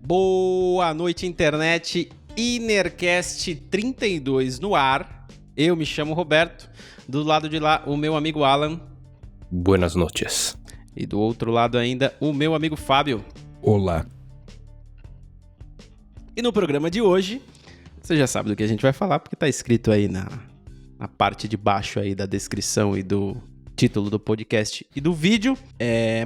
Boa noite, internet. Inercast 32 no ar. Eu me chamo Roberto. Do lado de lá, o meu amigo Alan. Buenas noches. E do outro lado ainda, o meu amigo Fábio. Olá. E no programa de hoje, você já sabe do que a gente vai falar, porque tá escrito aí na parte de baixo aí da descrição e do título do podcast e do vídeo.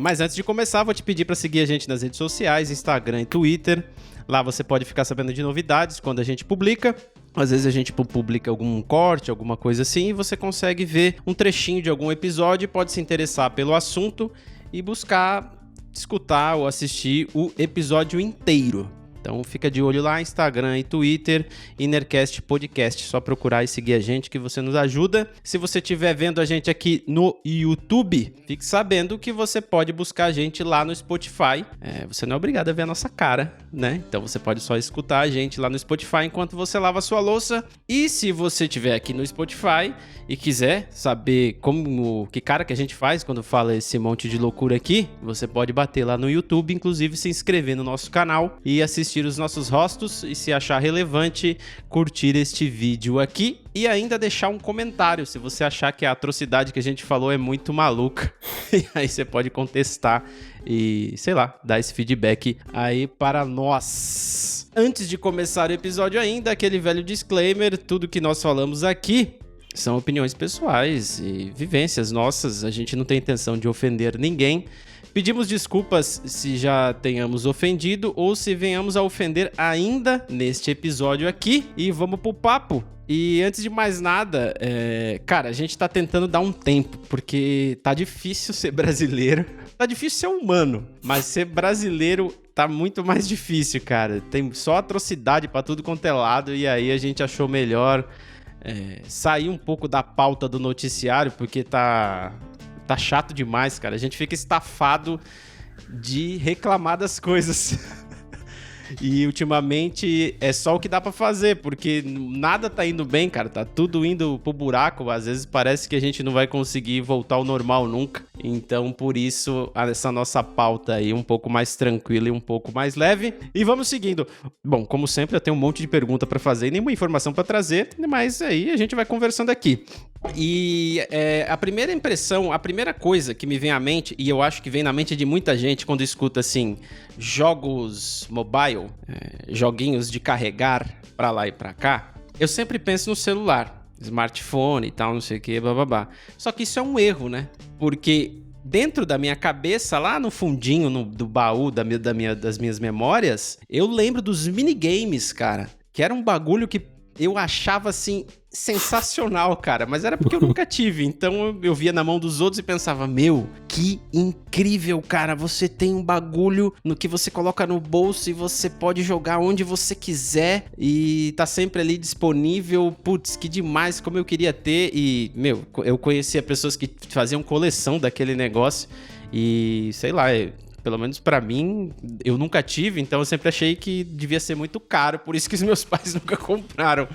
Mas antes de começar, vou te pedir para seguir a gente nas redes sociais, Instagram e Twitter. Lá você pode ficar sabendo de novidades quando a gente publica. Às vezes a gente publica algum corte, alguma coisa assim, e você consegue ver um trechinho de algum episódio, pode se interessar pelo assunto e buscar escutar ou assistir o episódio inteiro. Então fica de olho lá, Instagram e Twitter, Inercast Podcast. Só procurar e seguir a gente que você nos ajuda. Se você estiver vendo a gente aqui no YouTube, fique sabendo que você pode buscar a gente lá no Spotify. Você não é obrigado a ver a nossa cara, né? Então você pode só escutar a gente lá no Spotify enquanto você lava a sua louça. E se você estiver aqui no Spotify e quiser saber que cara que a gente faz quando fala esse monte de loucura aqui, você pode bater lá no YouTube, inclusive se inscrever no nosso canal e assistir os nossos rostos e, se achar relevante, curtir este vídeo aqui e ainda deixar um comentário se você achar que a atrocidade que a gente falou é muito maluca. E aí você pode contestar e, sei lá, dar esse feedback aí para nós. Antes de começar o episódio ainda, aquele velho disclaimer, tudo que nós falamos aqui são opiniões pessoais e vivências nossas, a gente não tem intenção de ofender ninguém. Pedimos desculpas se já tenhamos ofendido ou se venhamos a ofender ainda neste episódio aqui. E vamos pro papo. E antes de mais nada, cara, a gente tá tentando dar um tempo, porque tá difícil ser brasileiro. Tá difícil ser humano, mas ser brasileiro tá muito mais difícil, cara. Tem só atrocidade pra tudo quanto é lado, e aí a gente achou melhor sair um pouco da pauta do noticiário, porque tá chato demais, cara. A gente fica estafado de reclamar das coisas. E ultimamente é só o que dá pra fazer, porque nada tá indo bem, cara. Tá tudo indo pro buraco. Às vezes parece que a gente não vai conseguir voltar ao normal nunca. Então, por isso, essa nossa pauta aí um pouco mais tranquila e um pouco mais leve. E vamos seguindo. Bom, como sempre, eu tenho um monte de pergunta pra fazer e nenhuma informação pra trazer, mas aí a gente vai conversando aqui. E a primeira impressão, a primeira coisa que me vem à mente, e eu acho que vem na mente de muita gente quando escuta assim, jogos mobile, joguinhos de carregar pra lá e pra cá, eu sempre penso no celular, smartphone e tal, não sei o que, blá blá blá. Só que isso é um erro, né? Porque dentro da minha cabeça, lá no fundinho do baú das minhas memórias, eu lembro dos minigames, cara, que era um bagulho que eu achava, assim, sensacional, cara. Mas era porque eu nunca tive. Então eu via na mão dos outros e pensava, meu, que incrível, cara. Você tem um bagulho no que você coloca no bolso e você pode jogar onde você quiser. E tá sempre ali disponível. Putz, que demais, como eu queria ter. E, meu, eu conhecia pessoas que faziam coleção daquele negócio. E, sei lá, pelo menos pra mim, eu nunca tive, então eu sempre achei que devia ser muito caro, por isso que os meus pais nunca compraram.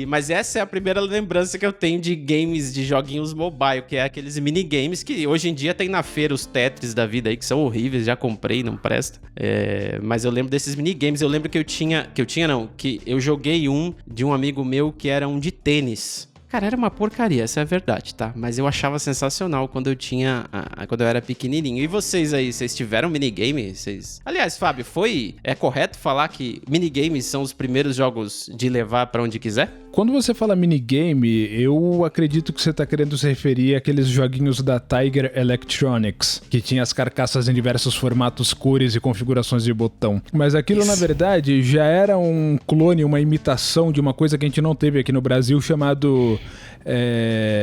Mas essa é a primeira lembrança que eu tenho de games, de joguinhos mobile, que é aqueles minigames que hoje em dia tem na feira os Tetris da vida aí, que são horríveis, já comprei, não presta. Mas eu lembro desses minigames, eu lembro que eu joguei um de um amigo meu que era um de tênis. Cara, era uma porcaria, essa é a verdade, tá? Mas eu achava sensacional quando eu era pequenininho. E vocês aí, vocês tiveram minigame? Aliás, Fábio, é correto falar que minigames são os primeiros jogos de levar pra onde quiser? Quando você fala minigame, eu acredito que você tá querendo se referir àqueles joguinhos da Tiger Electronics, que tinha as carcaças em diversos formatos, cores e configurações de botão. Mas aquilo, na verdade, já era um clone, uma imitação de uma coisa que a gente não teve aqui no Brasil, chamado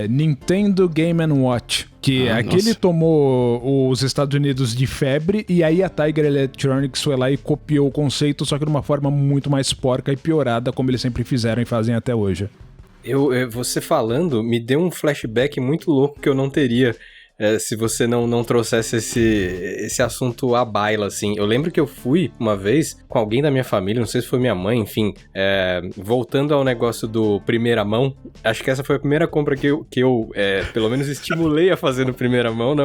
Nintendo Game & Watch. Que aquele tomou os Estados Unidos de febre, e aí a Tiger Electronics foi lá e copiou o conceito, só que de uma forma muito mais porca e piorada, como eles sempre fizeram e fazem até hoje. Você falando me deu um flashback muito louco que eu não teria se você não trouxesse esse assunto à baila, assim. Eu lembro que eu fui uma vez com alguém da minha família, não sei se foi minha mãe, enfim, voltando ao negócio do primeira mão, acho que essa foi a primeira compra que eu pelo menos estimulei a fazer no primeira mão,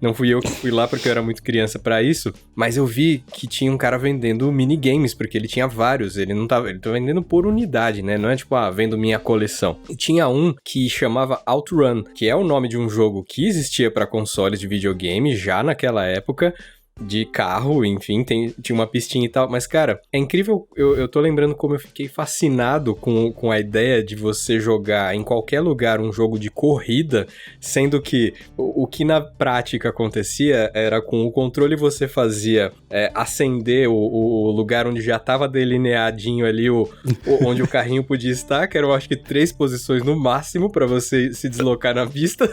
não fui eu que fui lá porque eu era muito criança pra isso, mas eu vi que tinha um cara vendendo minigames, porque ele tinha vários, ele tava vendendo por unidade, né, não é tipo, vendo minha coleção. E tinha um que chamava OutRun, que é o nome de um jogo que existia pra consoles de videogame já naquela época, de carro, enfim, tinha uma pistinha e tal, mas cara, é incrível, eu tô lembrando como eu fiquei fascinado com a ideia de você jogar em qualquer lugar um jogo de corrida, sendo que o que na prática acontecia era com o controle você fazia acender o lugar onde já tava delineadinho ali onde o carrinho podia estar, que eram acho que 3 posições no máximo pra você se deslocar na pista,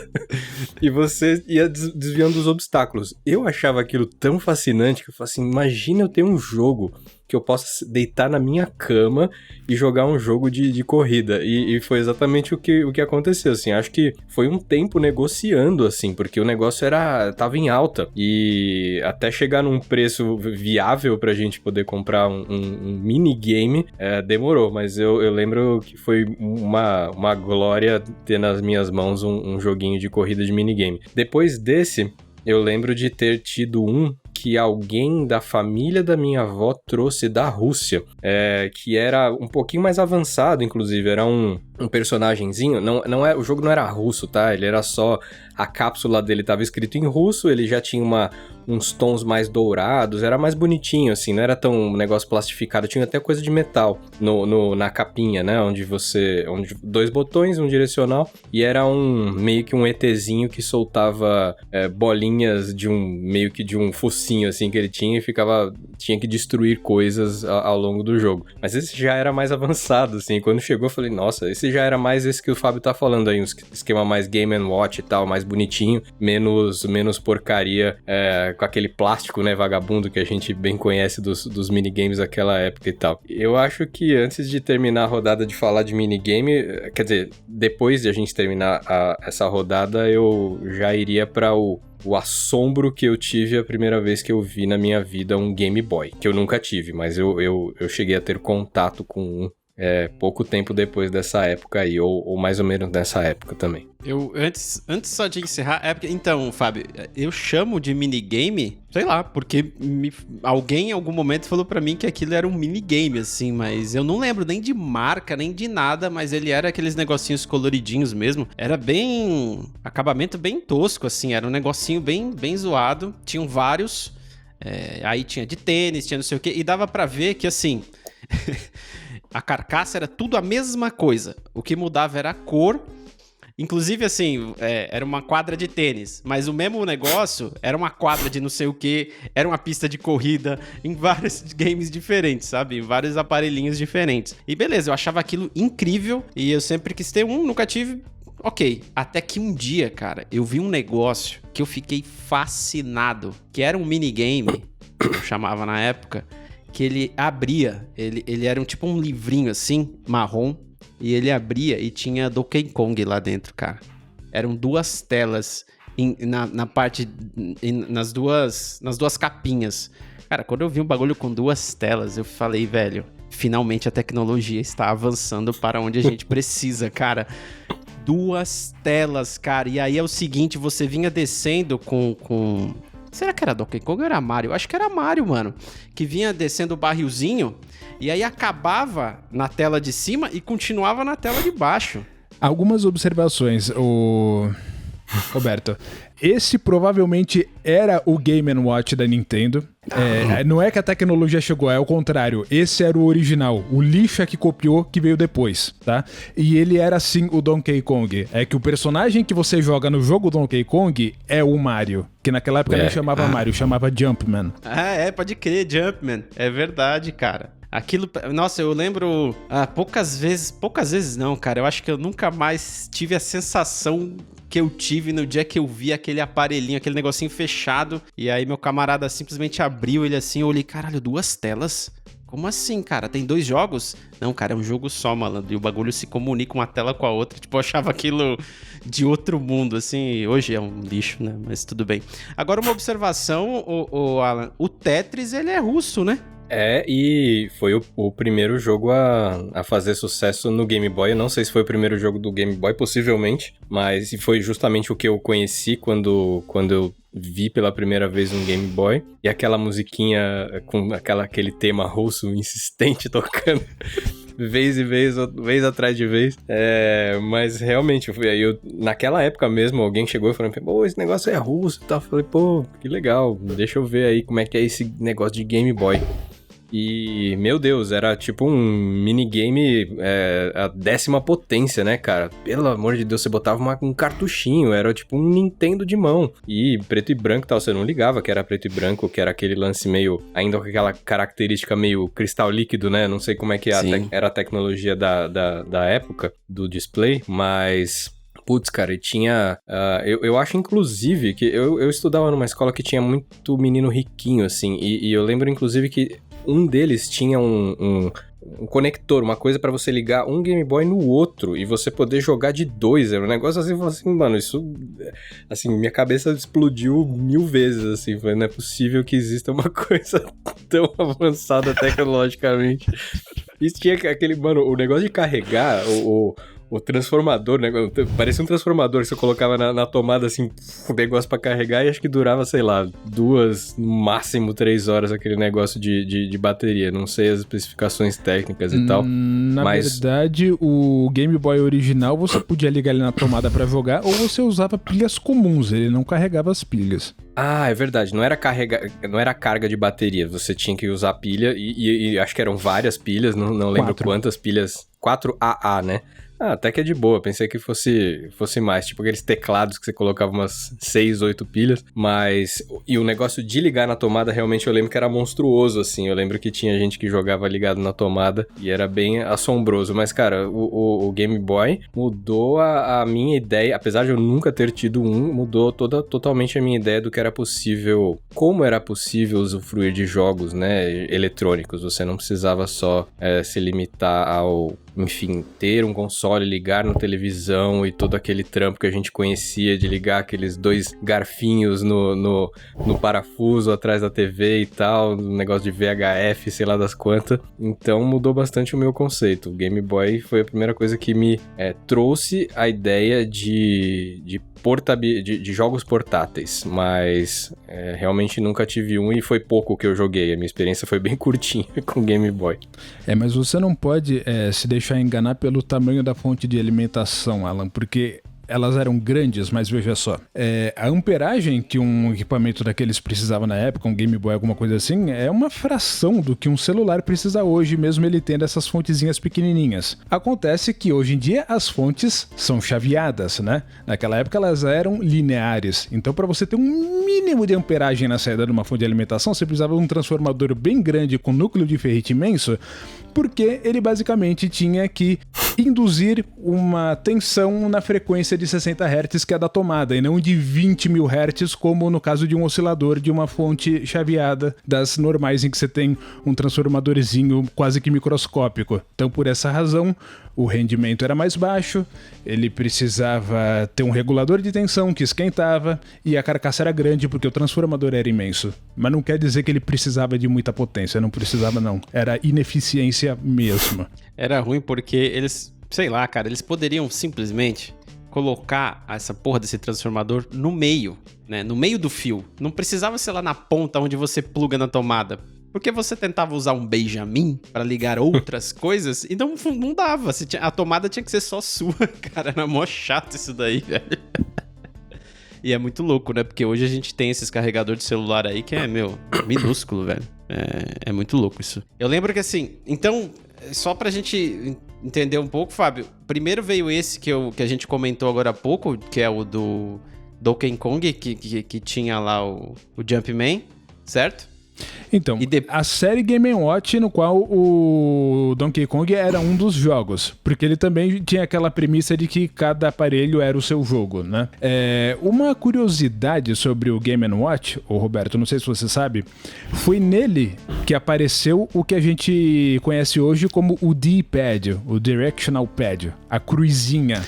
e você ia desviando dos obstáculos. Eu achava aquilo tão fascinante que eu falei assim, imagina eu ter um jogo que eu possa deitar na minha cama e jogar um jogo de corrida, e foi exatamente o que aconteceu, assim, acho que foi um tempo negociando, assim, porque o negócio tava em alta, e até chegar num preço viável pra gente poder comprar um minigame, demorou, mas eu lembro que foi uma glória ter nas minhas mãos um joguinho de corrida de minigame. Depois desse, eu lembro de ter tido um que alguém da família da minha avó trouxe da Rússia, que era um pouquinho mais avançado, inclusive, era um personagenzinho, o jogo não era russo, tá? Ele era só, a cápsula dele tava escrito em russo, ele já tinha uns tons mais dourados, era mais bonitinho, assim, não era tão um negócio plastificado, tinha até coisa de metal na capinha, né, onde 2 botões, um direcional, e era meio que um ETzinho que soltava bolinhas meio que de um focinho, assim, que ele tinha, e tinha que destruir coisas ao longo do jogo. Mas esse já era mais avançado, assim, quando chegou eu falei, nossa, esse já era mais esse que o Fábio tá falando aí, um esquema mais Game & Watch e tal, mais bonitinho, menos porcaria, com aquele plástico, né, vagabundo que a gente bem conhece dos minigames daquela época e tal. Eu acho que antes de terminar a rodada de falar de minigame, quer dizer, depois de a gente terminar essa rodada, eu já iria para o assombro que eu tive a primeira vez que eu vi na minha vida um Game Boy, que eu nunca tive, mas eu cheguei a ter contato com um pouco tempo depois dessa época aí, ou mais ou menos nessa época também. Eu, antes só de encerrar, então, Fábio, eu chamo de minigame, sei lá, porque alguém em algum momento falou pra mim que aquilo era um minigame, assim, mas eu não lembro nem de marca, nem de nada, mas ele era aqueles negocinhos coloridinhos mesmo, era acabamento bem tosco, assim, era um negocinho bem zoado, tinham vários, aí tinha de tênis, tinha não sei o quê, e dava pra ver que, assim... A carcaça era tudo a mesma coisa. O que mudava era a cor. Inclusive, assim, era uma quadra de tênis. Mas o mesmo negócio era uma quadra de não sei o que. Era uma pista de corrida em vários games diferentes, sabe? Em vários aparelhinhos diferentes. E beleza, eu achava aquilo incrível. E eu sempre quis ter um, nunca tive. Ok. Até que um dia, cara, eu vi um negócio que eu fiquei fascinado. Que era um minigame, que eu chamava na época... que ele abria, ele era tipo um livrinho assim, marrom, e ele abria e tinha Donkey Kong lá dentro, cara. Eram 2 telas na parte, nas duas capinhas. Cara, quando eu vi um bagulho com 2 telas, eu falei, velho, finalmente a tecnologia está avançando para onde a gente precisa, cara. 2 telas, cara, e aí é o seguinte, você vinha descendo com... Será que era Donkey Kong ou era Mario? Acho que era Mario, mano. Que vinha descendo o barrilzinho e aí acabava na tela de cima e continuava na tela de baixo. Algumas observações, Roberto. Esse provavelmente era o Game & Watch da Nintendo. Não é que a tecnologia chegou, é o contrário. Esse era o original. O lixo é que copiou, que veio depois, tá? E ele era sim o Donkey Kong. É que o personagem que você joga no jogo Donkey Kong é o Mario. Que naquela época não chamava Mario, chamava Jumpman. Pode crer, Jumpman. É verdade, cara. Aquilo, nossa, eu lembro poucas vezes não, cara. Eu acho que eu nunca mais tive a sensação que eu tive no dia que eu vi aquele aparelhinho, aquele negocinho fechado, e aí meu camarada simplesmente abriu ele assim, eu olhei, caralho, 2 telas? como assim, cara? Tem 2 jogos? Não, cara, é um jogo só, malandro. E o bagulho se comunica uma tela com a outra. Tipo, eu achava aquilo de outro mundo, assim. Hoje é um lixo, né? Mas tudo bem. Agora, uma observação, Alan. O Tetris, ele é russo, né? E foi o primeiro jogo a fazer sucesso no Game Boy. Eu não sei se foi o primeiro jogo do Game Boy, possivelmente, mas foi justamente o que eu conheci quando eu vi pela primeira vez um Game Boy. E aquela musiquinha com aquele tema russo insistente tocando vez e vez, vez atrás de vez. Mas realmente, naquela época mesmo, alguém chegou e falou: pô, esse negócio é russo e tal. Eu falei: pô, que legal, deixa eu ver aí como é que é esse negócio de Game Boy. E, meu Deus, era tipo um minigame a 10ª potência, né, cara? Pelo amor de Deus, você botava um cartuchinho, era tipo um Nintendo de mão. E preto e branco e tal, você não ligava que era preto e branco, que era aquele lance meio, ainda com aquela característica meio cristal líquido, né? Não sei como é que era a tecnologia da época, do display, mas... Putz, cara, e tinha... eu acho, inclusive, que eu estudava numa escola que tinha muito menino riquinho, assim, e eu lembro, inclusive, que um deles tinha um conector, uma coisa pra você ligar um Game Boy no outro e você poder jogar de 2. Era um negócio assim, mano, isso... Assim, minha cabeça explodiu 1000 vezes, assim. Não é possível que exista uma coisa tão avançada tecnologicamente. E tinha aquele, mano, o negócio de carregar o transformador, né? Parecia um transformador que você colocava na tomada, assim, o negócio pra carregar, e acho que durava, sei lá, 2, no máximo 3 horas aquele negócio de bateria. Não sei as especificações técnicas e tal. Na verdade, o Game Boy original você podia ligar ele na tomada pra jogar, ou você usava pilhas comuns, ele não carregava as pilhas. Ah, é verdade. Não era carga de bateria. Você tinha que usar pilha, e acho que eram várias pilhas, não lembro quantas pilhas. 4 AA, né? Até que é de boa, pensei que fosse mais, tipo aqueles teclados que você colocava umas 6, 8 pilhas, mas... E o negócio de ligar na tomada, realmente eu lembro que era monstruoso, assim, eu lembro que tinha gente que jogava ligado na tomada e era bem assombroso, mas cara, o Game Boy mudou a minha ideia, apesar de eu nunca ter tido um, mudou totalmente a minha ideia do que era possível, como era possível usufruir de jogos, né, eletrônicos, você não precisava só se limitar ao... Enfim, ter um console, ligar na televisão e todo aquele trampo que a gente conhecia de ligar aqueles 2 garfinhos no parafuso atrás da TV e tal, um negócio de VHF, sei lá das quantas. Então mudou bastante o meu conceito. O Game Boy foi a primeira coisa que me trouxe a ideia de jogos portáteis, mas realmente nunca tive um e foi pouco que eu joguei. A minha experiência foi bem curtinha com o Game Boy. Mas você não pode se deixar enganar pelo tamanho da fonte de alimentação, Alan, porque elas eram grandes, mas veja só, a amperagem que um equipamento daqueles precisava na época, um Game Boy, alguma coisa assim, é uma fração do que um celular precisa hoje, mesmo ele tendo essas fontezinhas pequenininhas. Acontece que hoje em dia as fontes são chaveadas, né? Naquela época elas eram lineares, então para você ter um mínimo de amperagem na saída de uma fonte de alimentação, você precisava de um transformador bem grande com núcleo de ferrite imenso, porque ele basicamente tinha que induzir uma tensão na frequência de 60 Hz que é da tomada, e não de 20 mil Hz, como no caso de um oscilador de uma fonte chaveada das normais, em que você tem um transformadorzinho quase que microscópico. Então, por essa razão, o rendimento era mais baixo, ele precisava ter um regulador de tensão que esquentava, e a carcaça era grande porque o transformador era imenso. Mas não quer dizer que ele precisava de muita potência, não precisava não. Era ineficiência mesmo. Era ruim porque eles, sei lá, cara, eles poderiam simplesmente colocar essa porra desse transformador no meio, né? No meio do fio. Não precisava ser lá na ponta onde você pluga na tomada. Porque você tentava usar um Benjamin para ligar outras coisas e não dava. A tomada tinha que ser só sua, cara. Era mó chato isso daí, velho. E é muito louco, né? Porque hoje a gente tem esses carregadores de celular aí que é, minúsculo, velho. É muito louco isso. Eu lembro que assim... Então, só pra gente entender um pouco, Fábio. Primeiro veio esse que a gente comentou agora há pouco, que é o do Donkey Kong, que tinha lá o Jumpman, certo? Então, a série Game & Watch, no qual o Donkey Kong era um dos jogos, porque ele também tinha aquela premissa de que cada aparelho era o seu jogo, né? Uma curiosidade sobre o Game & Watch, Roberto, não sei se você sabe, foi nele que apareceu o que a gente conhece hoje como o D-Pad, o Directional Pad, a cruzinha,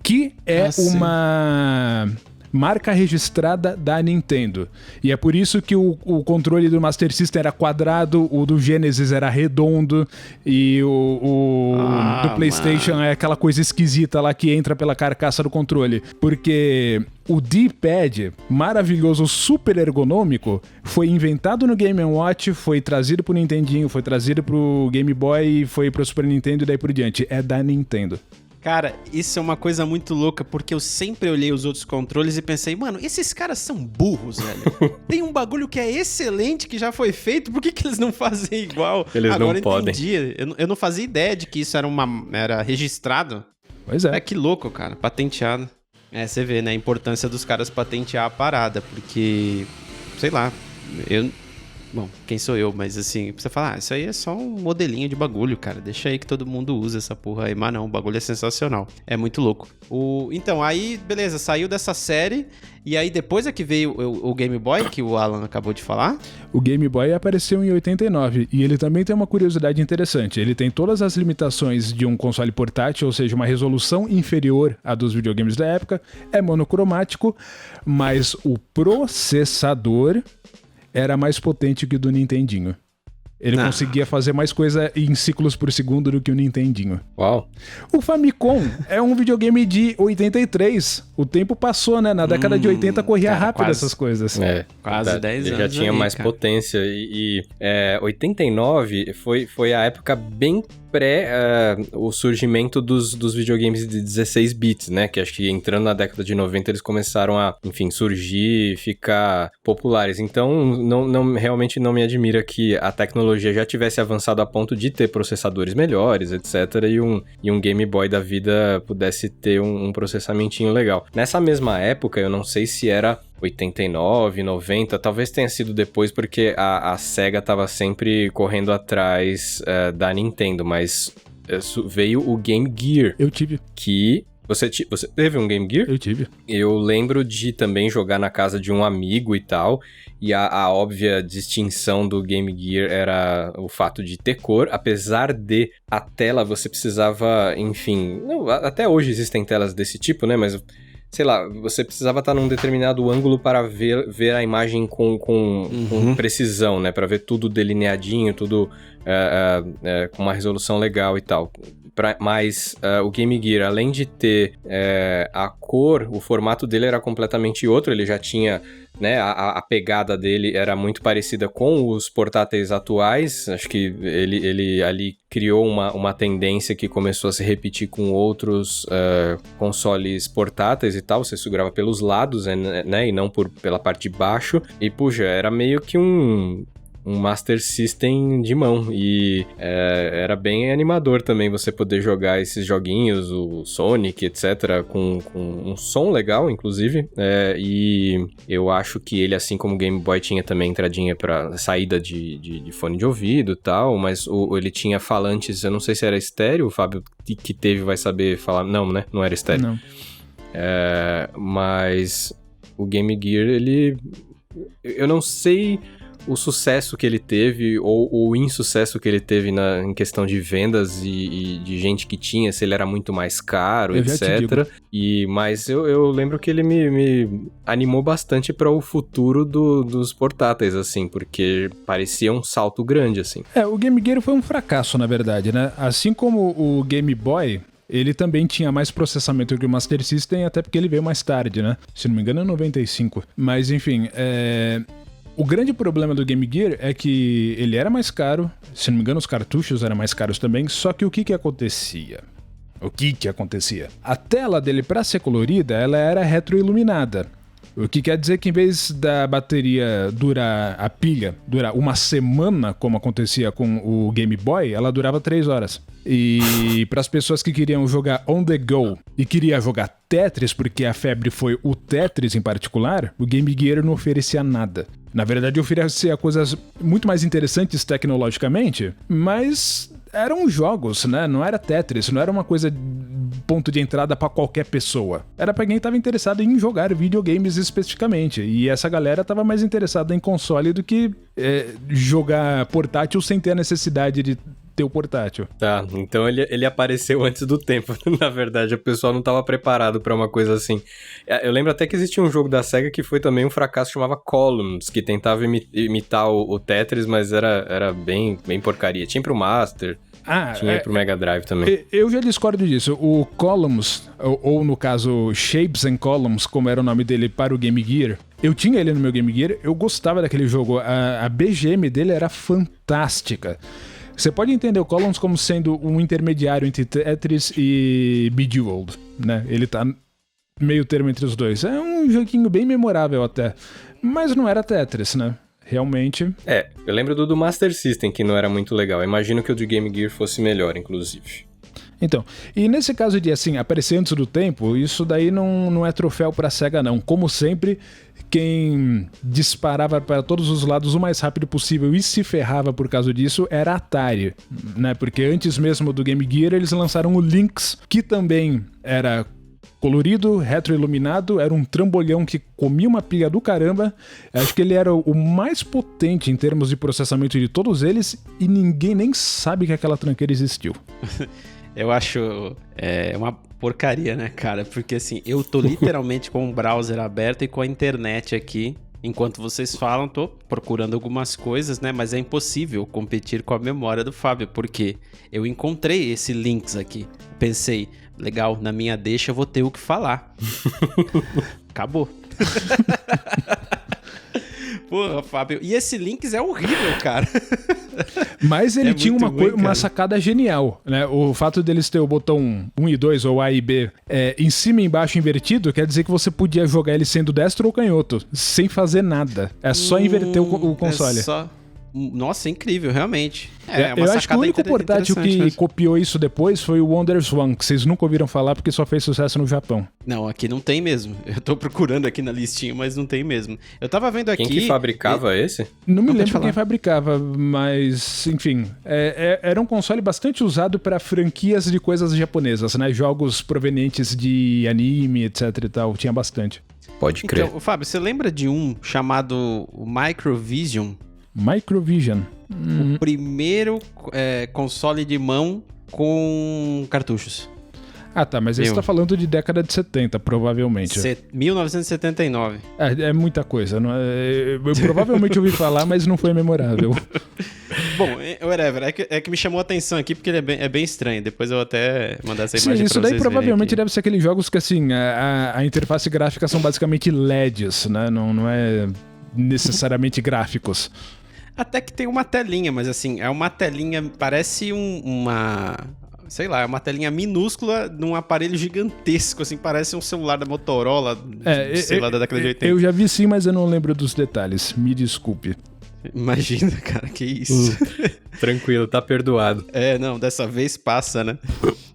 que é uma marca registrada da Nintendo. E é por isso que o controle do Master System era quadrado, o do Genesis era redondo e o do PlayStation é aquela coisa esquisita lá que entra pela carcaça do controle. Porque o D-Pad, maravilhoso, super ergonômico, foi inventado no Game & Watch, foi trazido pro Nintendinho, foi trazido pro Game Boy, foi pro Super Nintendo e daí por diante. É da Nintendo. Cara, isso é uma coisa muito louca, porque eu sempre olhei os outros controles e pensei, mano, esses caras são burros, velho. Tem um bagulho que é excelente, que já foi feito, por que eles não fazem igual? Eles Agora não podem. Eu não fazia ideia de que isso era registrado. Pois é. Que louco, cara, patenteado. Você vê, né, a importância dos caras patentear a parada, porque, sei lá, Bom, quem sou eu? Mas assim, você fala, isso aí é só um modelinho de bagulho, cara. Deixa aí que todo mundo usa essa porra aí. Mas não, o bagulho é sensacional. É muito louco. Então, aí, beleza, saiu dessa série. E aí depois é que veio o Game Boy, que o Alan acabou de falar. O Game Boy apareceu em 89. E ele também tem uma curiosidade interessante. Ele tem todas as limitações de um console portátil, ou seja, uma resolução inferior à dos videogames da época. É monocromático, mas o processador era mais potente que o do Nintendinho. Ele conseguia fazer mais coisa em ciclos por segundo do que o Nintendinho. Uau! O Famicom é um videogame de 83. O tempo passou, né? Na década de 80 corria rápido essas coisas. Quase 10 anos. Já tinha mais potência. 89 foi a época bem o surgimento dos videogames de 16 bits, né? Que acho que entrando na década de 90 eles começaram a, enfim, surgir, ficar populares. Então, realmente não me admira que a tecnologia já tivesse avançado a ponto de ter processadores melhores, etc. E um Game Boy da vida pudesse ter um processamentinho legal. Nessa mesma época, eu não sei se era 89, 90, talvez tenha sido depois, porque a Sega tava sempre correndo atrás da Nintendo, mas veio o Game Gear. Eu tive. Que... Você teve um Game Gear? Eu tive. Eu lembro de também jogar na casa de um amigo e tal, e a óbvia distinção do Game Gear era o fato de ter cor, apesar de a tela você precisava, enfim... até hoje existem telas desse tipo, né, mas... Sei lá, você precisava estar num determinado ângulo para ver a imagem com precisão, né? Para ver tudo delineadinho, tudo com uma resolução legal e tal. Mas o Game Gear, além de ter a cor, o formato dele era completamente outro. Ele já tinha, né, a pegada dele era muito parecida com os portáteis atuais. Acho que ele ali criou uma tendência que começou a se repetir com outros consoles portáteis e tal. Você segurava pelos lados, né, e não pela parte de baixo. E, puxa, era meio que um Master System de mão, e era bem animador também você poder jogar esses joguinhos, o Sonic, etc, com um som legal, inclusive, e eu acho que ele, assim como o Game Boy, tinha também entradinha para saída de fone de ouvido e tal, mas ele tinha falantes, eu não sei se era estéreo, o Fábio que teve vai saber falar, não, né, não era estéreo. Não. Mas o Game Gear, eu não sei o sucesso que ele teve ou o insucesso que ele teve em questão de vendas e de gente que tinha, se ele era muito mais caro, etc. Mas eu lembro que ele me animou bastante para o futuro dos portáteis, assim, porque parecia um salto grande, assim. O Game Gear foi um fracasso, na verdade, né? Assim como o Game Boy, ele também tinha mais processamento que o Master System, até porque ele veio mais tarde, né? Se não me engano, é 95. Mas, enfim, o grande problema do Game Gear é que ele era mais caro, se não me engano os cartuchos eram mais caros também, só que o que acontecia? A tela dele, para ser colorida, ela era retroiluminada. O que quer dizer que em vez da bateria a pilha durar uma semana, como acontecia com o Game Boy, ela durava 3 horas. E para as pessoas que queriam jogar on the go e queriam jogar Tetris, porque a febre foi o Tetris em particular, o Game Gear não oferecia nada. Na verdade, oferecia coisas muito mais interessantes tecnologicamente, mas eram jogos, né? Não era Tetris, não era uma coisa ponto de entrada pra qualquer pessoa. Era pra quem tava interessado em jogar videogames especificamente. E essa galera tava mais interessada em console do que jogar portátil sem ter a necessidade de ter o portátil. Tá, então ele apareceu antes do tempo. Na verdade, o pessoal não tava preparado pra uma coisa assim. Eu lembro até que existia um jogo da SEGA que foi também um fracasso, chamava Columns, que tentava imitar o Tetris, mas era bem porcaria. Tinha pro Master, tinha pro Mega Drive também. Eu já discordo disso. O Columns, ou no caso Shapes and Columns, como era o nome dele para o Game Gear, eu tinha ele no meu Game Gear, eu gostava daquele jogo. A BGM dele era fantástica. Você pode entender o Columns como sendo um intermediário entre Tetris e Bejeweled, né? Ele tá meio termo entre os dois. É um joguinho bem memorável até, mas não era Tetris, né? Realmente. Eu lembro do Master System, que não era muito legal. Eu imagino que o de Game Gear fosse melhor, inclusive. Então, e nesse caso de, assim, aparecer antes do tempo, isso daí não é troféu pra SEGA, não. Como sempre, quem disparava para todos os lados o mais rápido possível e se ferrava por causa disso era a Atari, né? Porque antes mesmo do Game Gear, eles lançaram o Lynx, que também era colorido, retroiluminado, era um trambolhão que comia uma pilha do caramba. Acho que ele era o mais potente em termos de processamento de todos eles e ninguém nem sabe que aquela tranqueira existiu. Eu acho uma porcaria, né, cara? Porque assim, eu tô literalmente com o browser aberto e com a internet aqui. Enquanto vocês falam, tô procurando algumas coisas, né? Mas é impossível competir com a memória do Fábio, porque eu encontrei esse links aqui. Pensei, legal, na minha deixa eu vou ter o que falar. Acabou. Porra, Fábio. E esse Lynx é horrível, cara. Mas ele tinha muito ruim, uma sacada genial, né? O fato deles ter o botão 1 e 2, ou A e B, em cima e embaixo invertido, quer dizer que você podia jogar ele sendo destro ou canhoto, sem fazer nada. É só inverter o console. Nossa, é incrível, realmente. Eu acho que o único portátil que copiou isso depois foi o WonderSwan, que vocês nunca ouviram falar porque só fez sucesso no Japão. Não, aqui não tem mesmo. Eu tô procurando aqui na listinha, mas não tem mesmo. Eu tava vendo aqui... Quem que fabricava esse? Não me lembro quem fabricava, mas, enfim, era um console bastante usado para franquias de coisas japonesas, né? Jogos provenientes de anime, etc e tal, tinha bastante. Pode crer. Então, Fábio, você lembra de um chamado Microvision? Microvision. O primeiro console de mão com cartuchos. Ah, tá, mas você tá falando de década de 70, provavelmente. 1979. É muita coisa. Não eu provavelmente ouvi falar, mas não foi memorável. Bom, whatever. É que me chamou a atenção aqui porque ele é bem estranho. Depois eu vou até mandar essa imagem pra vocês. Isso daí provavelmente deve ser aqueles jogos que, assim, a interface gráfica são basicamente LEDs, né? Não é necessariamente gráficos. Até que tem uma telinha, mas assim, é uma telinha, parece sei lá, é uma telinha minúscula num aparelho gigantesco, assim, parece um celular da Motorola, sei lá, da década de 80. Eu já vi sim, mas eu não lembro dos detalhes, me desculpe. Imagina, cara, que isso. Tranquilo, tá perdoado. Não, dessa vez passa, né?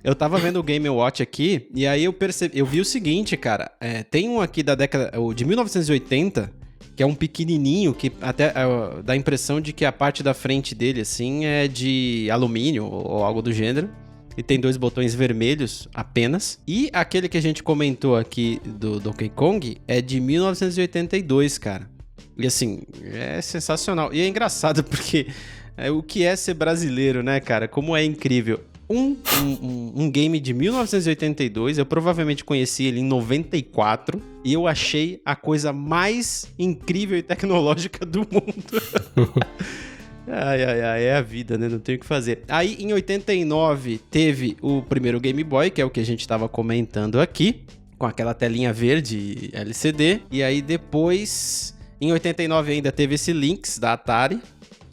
Eu tava vendo o Game Watch aqui, e aí eu vi o seguinte, cara, tem um aqui da década, de 1980... que é um pequenininho, que até dá a impressão de que a parte da frente dele, assim, é de alumínio ou algo do gênero. E tem 2 botões vermelhos apenas. E aquele que a gente comentou aqui do Donkey Kong é de 1982, cara. E assim, é sensacional. E é engraçado porque o que é ser brasileiro, né, cara? Como é incrível. Um game de 1982, eu provavelmente conheci ele em 94 e eu achei a coisa mais incrível e tecnológica do mundo. Ai, é a vida, né? Não tem o que fazer. Aí, em 89, teve o primeiro Game Boy, que é o que a gente tava comentando aqui, com aquela telinha verde LCD. E aí, depois, em 89 ainda teve esse Lynx da Atari,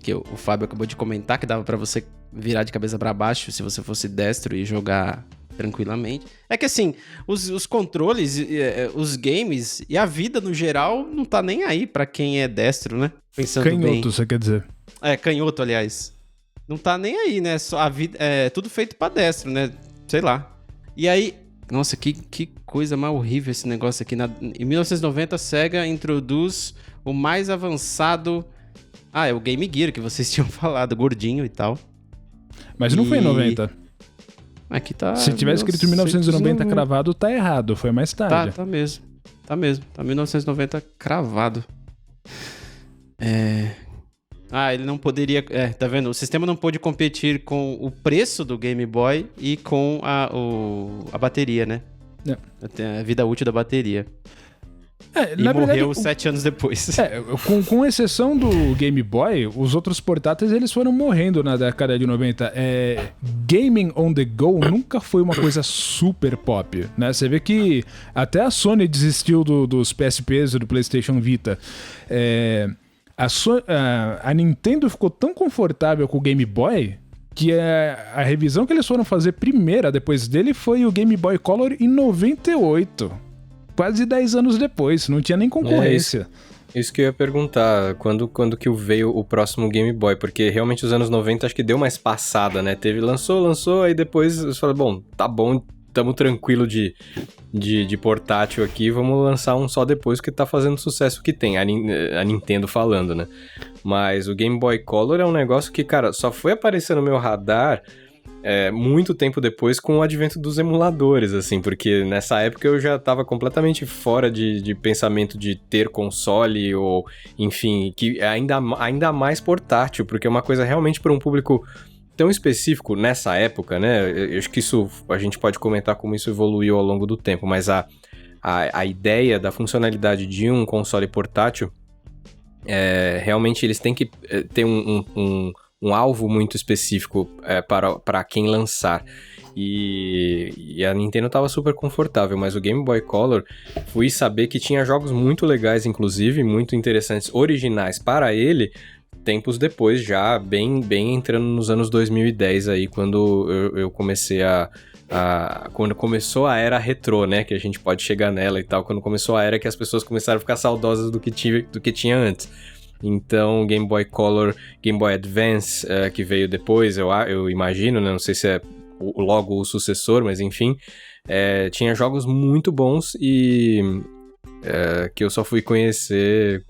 que o Fábio acabou de comentar, que dava pra você virar de cabeça pra baixo se você fosse destro e jogar tranquilamente. É que assim, os controles, os games e a vida no geral não tá nem aí pra quem é destro, né? Pensando canhoto, bem. Você quer dizer? Canhoto, aliás. Não tá nem aí, né? Só a vida, tudo feito pra destro, né? Sei lá. E aí, nossa, que coisa mais horrível esse negócio aqui. Em 1990, a SEGA introduz o mais avançado... é o Game Gear que vocês tinham falado, gordinho e tal. Mas não foi em 90. Aqui tá... Se tiver escrito 1990 cravado, tá errado. Foi mais tarde. Tá mesmo. Tá 1990 cravado. Ele não poderia... tá vendo? O sistema não pôde competir com o preço do Game Boy e com a bateria, né? A vida útil da bateria. E na morreu verdade, 7 anos depois. Com exceção do Game Boy, os outros portáteis eles foram morrendo na década de 90. Gaming on the go nunca foi uma coisa super pop, né? Você vê que até a Sony desistiu dos PSPs e do PlayStation Vita. A Nintendo ficou tão confortável com o Game Boy que a revisão que eles foram fazer primeira depois dele foi o Game Boy Color em 98. Quase 10 anos depois, não tinha nem concorrência. Isso que eu ia perguntar, quando que veio o próximo Game Boy? Porque realmente os anos 90 acho que deu uma espaçada, né? Lançou, aí depois você fala, bom, tá bom, tamo tranquilo de portátil aqui, vamos lançar um só depois que tá fazendo sucesso que tem, a Nintendo falando, né? Mas o Game Boy Color é um negócio que, cara, só foi aparecer no meu radar... muito tempo depois com o advento dos emuladores, assim, porque nessa época eu já tava completamente fora de pensamento de ter console ou, enfim, que é ainda mais portátil, porque é uma coisa realmente para um público tão específico nessa época, né? Eu acho que isso, a gente pode comentar como isso evoluiu ao longo do tempo, mas a ideia da funcionalidade de um console portátil, realmente eles têm que ter um alvo muito específico para quem lançar. E a Nintendo tava super confortável, mas o Game Boy Color, fui saber que tinha jogos muito legais, inclusive, muito interessantes, originais para ele, tempos depois, já bem entrando nos anos 2010 aí, quando eu comecei quando começou a era retrô, né, que a gente pode chegar nela e tal, quando começou a era que as pessoas começaram a ficar saudosas do que tinha antes. Então, Game Boy Color, Game Boy Advance, que veio depois, eu imagino, né? Não sei se é logo o sucessor, mas enfim, tinha jogos muito bons e que eu só fui conhecer,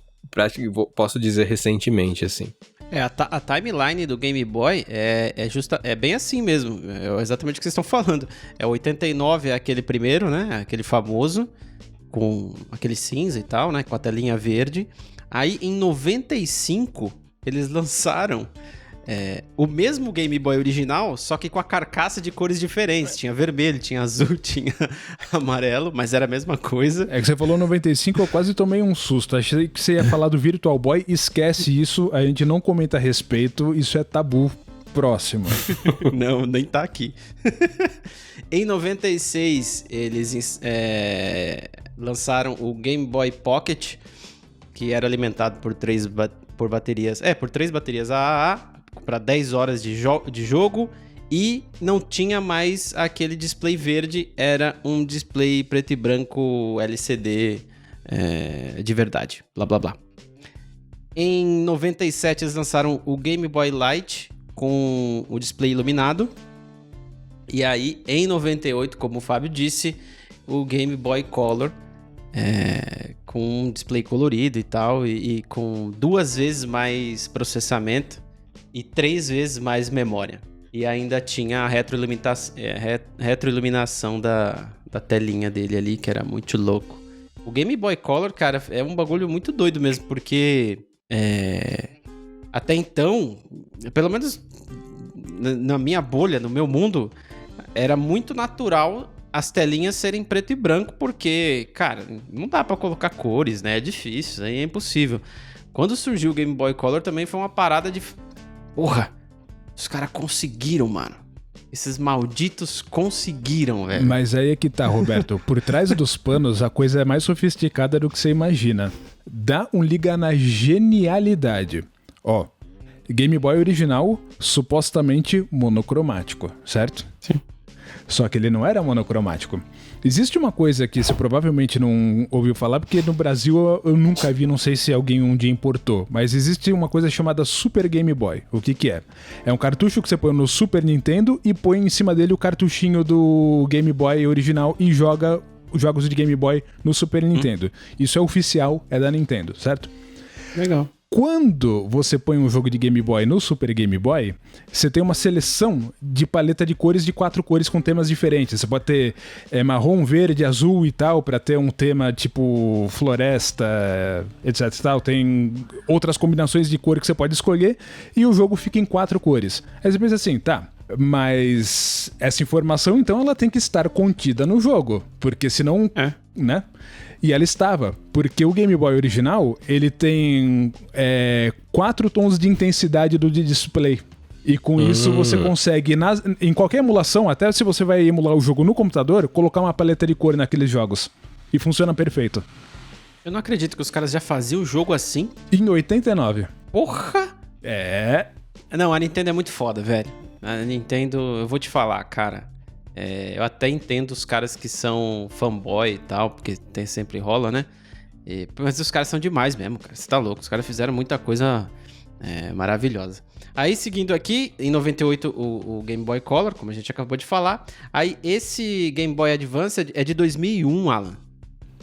posso dizer, recentemente, assim. A timeline do Game Boy é bem assim mesmo, é exatamente o que vocês estão falando. 89 é aquele primeiro, né? Aquele famoso, com aquele cinza e tal, né? Com a telinha verde. Aí, em 95, eles lançaram o mesmo Game Boy original, só que com a carcaça de cores diferentes. Tinha vermelho, tinha azul, tinha amarelo, mas era a mesma coisa. É que você falou 95, eu quase tomei um susto. Achei que você ia falar do Virtual Boy. Esquece isso, a gente não comenta a respeito, isso é tabu. Próximo. Não, nem tá aqui. Em 96, eles lançaram o Game Boy Pocket, que era alimentado por três baterias AAA para 10 horas de jogo, e não tinha mais aquele display verde, era um display preto e branco LCD de verdade, blá blá blá. Em 97 eles lançaram o Game Boy Light com o display iluminado, e aí em 98, como o Fábio disse, o Game Boy Color com um display colorido e tal, e com 2 vezes mais processamento e 3 vezes mais memória. E ainda tinha a retroiluminação da telinha dele ali, que era muito louco. O Game Boy Color, cara, é um bagulho muito doido mesmo, porque até então, pelo menos na minha bolha, no meu mundo, era muito natural as telinhas serem preto e branco, porque, cara, não dá pra colocar cores, né? É difícil, aí é impossível. Quando surgiu o Game Boy Color também foi uma parada de... Porra, os caras conseguiram, mano. Esses malditos conseguiram, velho. Mas aí é que tá, Roberto. Por trás dos panos, a coisa é mais sofisticada do que você imagina. Dá um liga na genialidade. Ó, Game Boy original, supostamente monocromático, certo? Sim. Só que ele não era monocromático. Existe uma coisa que você provavelmente não ouviu falar, porque no Brasil eu nunca vi, não sei se alguém um dia importou, mas existe uma coisa chamada Super Game Boy. O que é? É um cartucho que você põe no Super Nintendo e põe em cima dele o cartuchinho do Game Boy original e joga jogos de Game Boy no Super Nintendo. Isso é oficial, é da Nintendo, certo? Legal. Quando você põe um jogo de Game Boy no Super Game Boy, você tem uma seleção de paleta de cores de 4 cores com temas diferentes. Você pode ter marrom, verde, azul e tal, pra ter um tema tipo floresta, etc e tal. Tem outras combinações de cor que você pode escolher e o jogo fica em 4 cores. Aí você pensa assim, tá, mas essa informação então ela tem que estar contida no jogo, porque senão, né? E ela estava, porque o Game Boy original, ele tem 4 tons de intensidade do display. E com isso você consegue, em qualquer emulação, até se você vai emular o jogo no computador, colocar uma paleta de cor naqueles jogos. E funciona perfeito. Eu não acredito que os caras já faziam o jogo assim. Em 89. Porra! Não, a Nintendo é muito foda, velho. A Nintendo, eu vou te falar, cara... eu até entendo os caras que são fanboy e tal, porque sempre rola, né? Mas os caras são demais mesmo, cara. Você tá louco. Os caras fizeram muita coisa maravilhosa. Aí, seguindo aqui, em 98, o Game Boy Color, como a gente acabou de falar. Aí, esse Game Boy Advance é de 2001, Alan.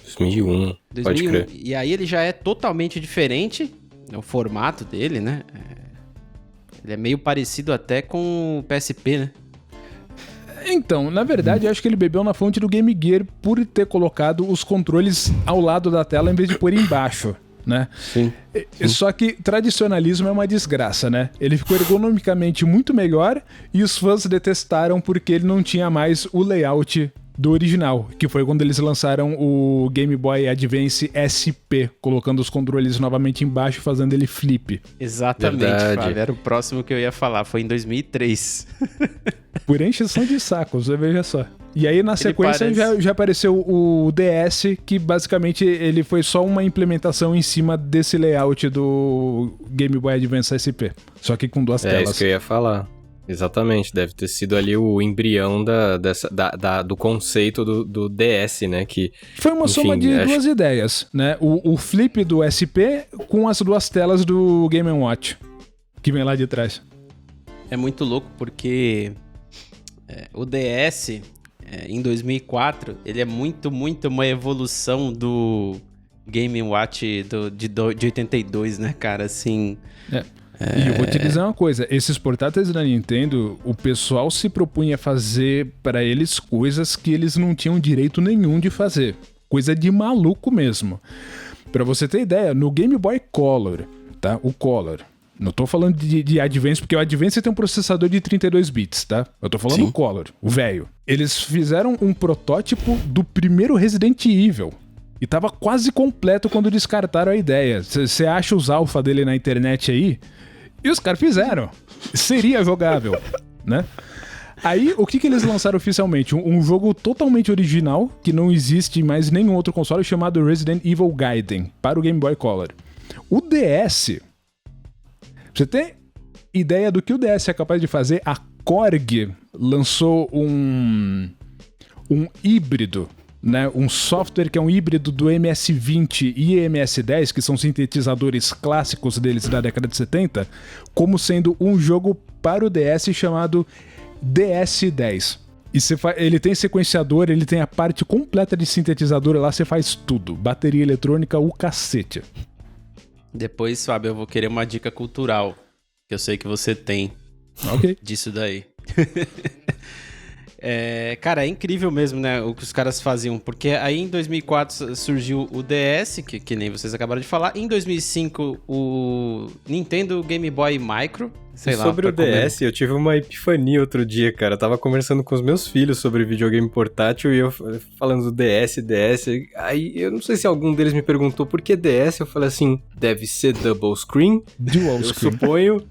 2001, pode crer. E aí, ele já é totalmente diferente, o formato dele, né? Ele é meio parecido até com o PSP, né? Então, na verdade, eu acho que ele bebeu na fonte do Game Gear por ter colocado os controles ao lado da tela em vez de pôr embaixo, né? Sim. Só que tradicionalismo é uma desgraça, né? Ele ficou ergonomicamente muito melhor e os fãs detestaram porque ele não tinha mais o layout do original, que foi quando eles lançaram o Game Boy Advance SP, colocando os controles novamente embaixo, fazendo ele flip. Exatamente, Fábio, era o próximo que eu ia falar, foi em 2003. Por encheção de saco, você veja só. E aí na sequência já apareceu o DS, que basicamente ele foi só uma implementação em cima desse layout do Game Boy Advance SP, só que com 2 telas. É isso que eu ia falar. Exatamente, deve ter sido ali o embrião do conceito do DS, né? Que, foi uma soma de 2 ideias, né? O flip do SP com as 2 telas do Game & Watch, que vem lá de trás. É muito louco porque o DS, em 2004, ele é muito uma evolução do Game & Watch de 82, né, cara? Assim... E eu vou te dizer uma coisa, esses portáteis da Nintendo, o pessoal se propunha a fazer para eles coisas que eles não tinham direito nenhum de fazer. Coisa de maluco mesmo. Pra você ter ideia, no Game Boy Color, tá? O Color. Não tô falando de Advance, porque o Advance tem um processador de 32 bits, tá? Eu tô falando do Color, o velho. Eles fizeram um protótipo do primeiro Resident Evil. E tava quase completo quando descartaram a ideia. Você acha os alpha dele na internet aí? E os caras fizeram. Seria jogável, né? Aí, o que eles lançaram oficialmente? Um jogo totalmente original, que não existe em mais nenhum outro console, chamado Resident Evil Gaiden, para o Game Boy Color. O DS... Você tem ideia do que o DS é capaz de fazer? A Korg lançou um híbrido, né? Um software que é um híbrido do MS-20 e MS-10, que são sintetizadores clássicos deles da década de 70, como sendo um jogo para o DS chamado DS-10. E ele tem sequenciador, ele tem a parte completa de sintetizador, lá você faz tudo. Bateria eletrônica, o cacete. Depois, Fábio, eu vou querer uma dica cultural, que eu sei que você tem disso daí. Cara, é incrível mesmo, né, o que os caras faziam, porque aí em 2004 surgiu o DS, que nem vocês acabaram de falar, em 2005 o Nintendo Game Boy Micro, sei lá. Sobre o DS, eu tive uma epifania outro dia, cara, eu tava conversando com os meus filhos sobre videogame portátil e eu falando do DS, aí eu não sei se algum deles me perguntou por que DS, eu falei assim, deve ser double screen, dual eu screen. Suponho...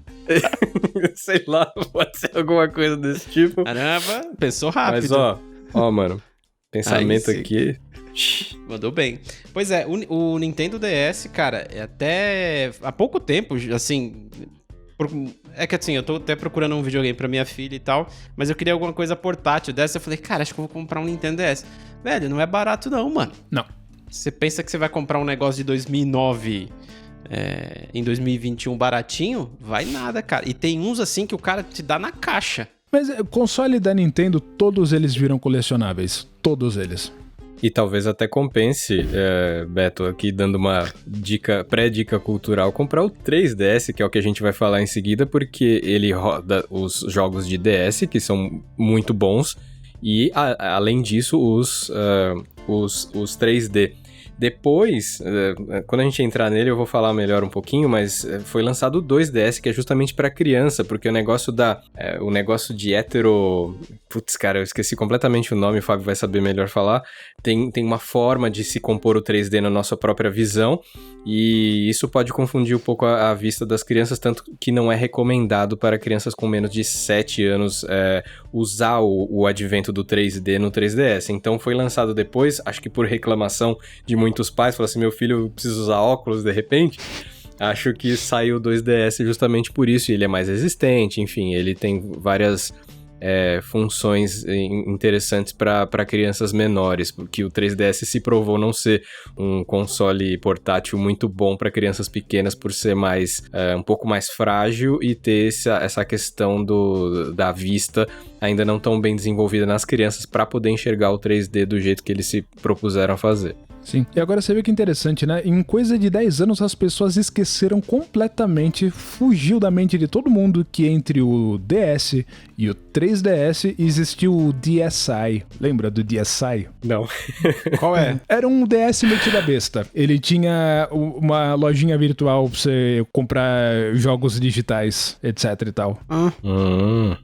sei lá, pode ser alguma coisa desse tipo. Caramba, pensou rápido. Mas ó, mano, pensamento aqui. Mandou bem. Pois é, o Nintendo DS, cara, até há pouco tempo, assim... É que assim, eu tô até procurando um videogame pra minha filha e tal, mas eu queria alguma coisa portátil dessa. Eu falei, cara, acho que eu vou comprar um Nintendo DS. Velho, não é barato não, mano. Não. Você pensa que você vai comprar um negócio de 2009... em 2021 baratinho, vai nada, cara. E tem uns assim que o cara te dá na caixa. Mas console da Nintendo, todos eles viram colecionáveis. Todos eles. E talvez até compense, Beto, aqui dando uma pré-dica cultural, comprar o 3DS, que é o que a gente vai falar em seguida, porque ele roda os jogos de DS, que são muito bons, e além disso, os 3D. Depois, quando a gente entrar nele, eu vou falar melhor um pouquinho, mas foi lançado o 2DS, que é justamente pra criança, porque o negócio de hétero... Putz, cara, eu esqueci completamente o nome, o Fábio vai saber melhor falar. Tem uma forma de se compor o 3D na nossa própria visão, e isso pode confundir um pouco a vista das crianças, tanto que não é recomendado para crianças com menos de 7 anos usar o advento do 3D no 3DS. Então foi lançado depois, acho que por reclamação de muitos pais, falaram assim, meu filho precisa usar óculos de repente. Acho que saiu o 2DS justamente por isso, e ele é mais resistente, enfim, ele tem várias funções interessantes para crianças menores, porque o 3DS se provou não ser um console portátil muito bom para crianças pequenas por ser um pouco mais frágil e ter essa questão da vista ainda não tão bem desenvolvida nas crianças para poder enxergar o 3D do jeito que eles se propuseram a fazer. Sim. E agora você vê que interessante, né? Em coisa de 10 anos as pessoas esqueceram completamente, fugiu da mente de todo mundo que entre o DS e o 3DS existiu o DSi. Lembra do DSi? Não. Qual é? Era um DS metido a besta. Ele tinha uma lojinha virtual pra você comprar jogos digitais, etc e tal.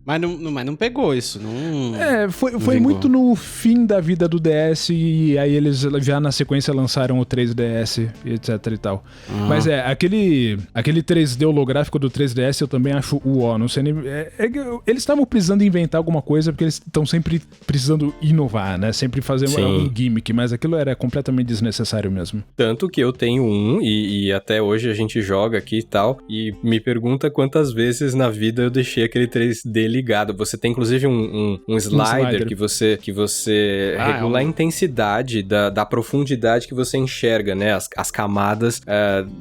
Mas não pegou isso, não... Foi muito no fim da vida do DS e aí eles já na sequência lançaram o 3DS, etc e tal. Mas aquele 3D holográfico do 3DS eu também acho não sei nem... eles estavam precisando inventar alguma coisa porque eles estão sempre precisando inovar, né? Sempre fazer um gimmick, mas aquilo era completamente desnecessário mesmo. Tanto que eu tenho e até hoje a gente joga aqui e tal, e me pergunta quantas vezes na vida eu deixei aquele 3D ligado. Você tem inclusive um slider que você regula a intensidade da profundidade que você enxerga, né? As camadas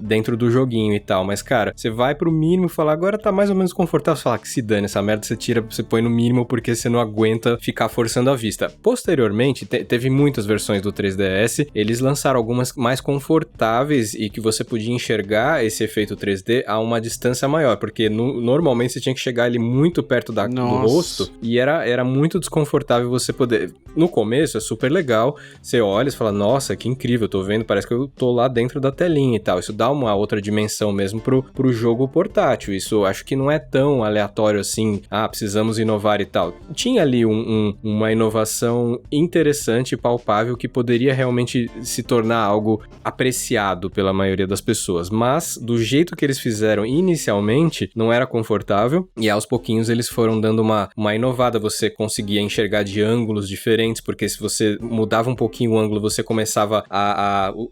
dentro do joguinho e tal. Mas, cara, você vai pro mínimo e fala, agora tá mais ou menos confortável. Você fala que se dane essa merda, você põe no mínimo porque você não aguenta ficar forçando a vista. Posteriormente, teve muitas versões do 3DS. Eles lançaram algumas mais confortáveis e que você podia enxergar esse efeito 3D a uma distância maior, porque normalmente você tinha que chegar ali muito perto do rosto e era muito desconfortável você poder... No começo é super legal, você olha e fala, nossa, que incrível, eu tô vendo, parece que eu tô lá dentro da telinha e tal. Isso dá uma outra dimensão mesmo pro jogo portátil. Isso acho que não é tão aleatório assim, precisamos inovar e tal. Tinha ali uma inovação interessante e palpável que poderia realmente se tornar algo apreciado pela maioria das pessoas, mas do jeito que eles fizeram inicialmente, não era confortável e aos pouquinhos eles foram dando uma inovada. Você conseguia enxergar de ângulos diferentes, porque se você mudava um pouquinho o ângulo, você começava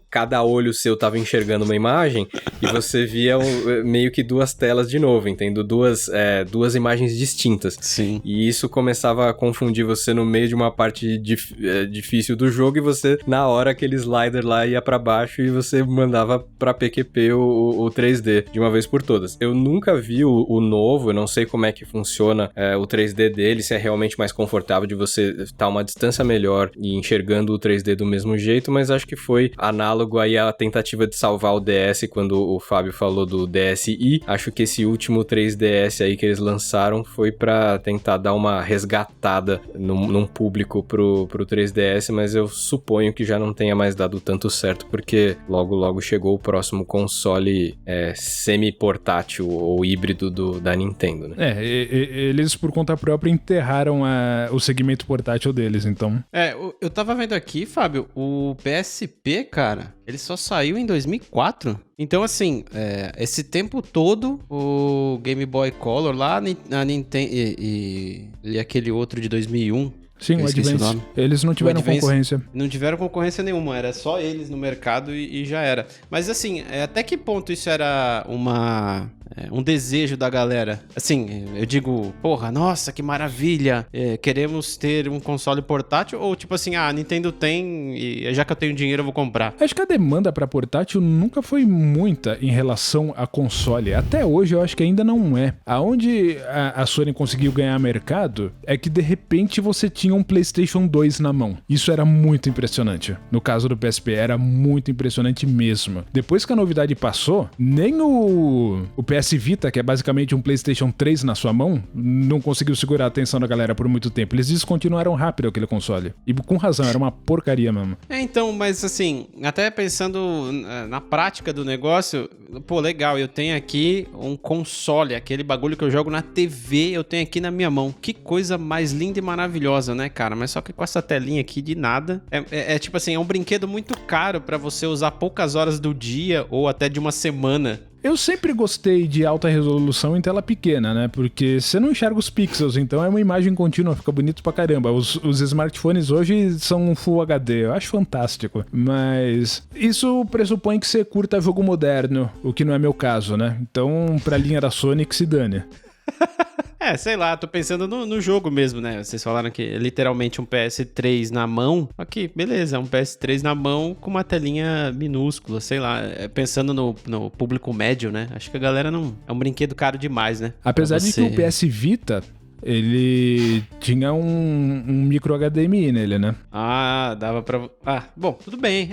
cada olho seu tava enxergando uma imagem e você via meio que duas telas de novo, entendo? Duas imagens distintas. Sim. E isso começava a confundir você no meio de uma parte difícil do jogo e você, na hora, aquele slider lá ia pra baixo e você mandava pra PQP o 3D de uma vez por todas. Eu nunca vi o novo, eu não sei como é que funciona o 3D dele, se é realmente mais confortável de você estar uma distância melhor e enxergando o 3D do mesmo jeito, mas acho que foi análogo aí à tentativa de salvar o DS quando o Fábio falou do DSi. Acho que esse último 3DS aí que eles lançaram foi pra tentar dar uma resgatada num público pro 3DS, mas eu suponho que já não tenha mais dado tanto certo, porque logo chegou o próximo console semi-portátil ou híbrido da Nintendo, né? Eles por conta própria enterraram o segmento portátil deles, então... Eu tava vendo aqui, Fábio, o PSP, cara, ele só saiu em 2004. Então, assim, esse tempo todo, o Game Boy Color lá, a Nintendo e aquele outro de 2001... Sim, o Advance. Eles não tiveram concorrência. Não tiveram concorrência nenhuma, era só eles no mercado e já era. Mas assim, até que ponto isso era uma um desejo da galera? Assim, eu digo, porra, nossa, que maravilha, queremos ter um console portátil? Ou tipo assim, a Nintendo tem e já que eu tenho dinheiro eu vou comprar? Acho que a demanda pra portátil nunca foi muita em relação a console. Até hoje eu acho que ainda não é. Aonde a Sony conseguiu ganhar mercado é que de repente você tinha um PlayStation 2 na mão. Isso era muito impressionante. No caso do PSP, era muito impressionante mesmo. Depois que a novidade passou, nem o PS Vita, que é basicamente um PlayStation 3 na sua mão, não conseguiu segurar a atenção da galera por muito tempo. Eles descontinuaram rápido aquele console. E com razão, era uma porcaria mesmo. Então, mas assim, até pensando na prática do negócio, pô, legal, eu tenho aqui um console, aquele bagulho que eu jogo na TV, eu tenho aqui na minha mão. Que coisa mais linda e maravilhosa, né, cara? Mas só que com essa telinha aqui de nada. É tipo assim, é um brinquedo muito caro pra você usar poucas horas do dia ou até de uma semana. Eu sempre gostei de alta resolução em tela pequena, né? Porque você não enxerga os pixels, então é uma imagem contínua, fica bonito pra caramba. Os smartphones hoje são Full HD, eu acho fantástico. Mas isso pressupõe que você curta jogo moderno, o que não é meu caso, né? Então, pra linha da Sony, que se dane. Sei lá, tô pensando no jogo mesmo, né? Vocês falaram que é literalmente um PS3 na mão. Aqui, beleza, um PS3 na mão com uma telinha minúscula, sei lá. Pensando no público médio, né? Acho que a galera não... É um brinquedo caro demais, né? Apesar de que o PS Vita... Ele tinha um micro HDMI nele, né? Dava pra... bom, tudo bem,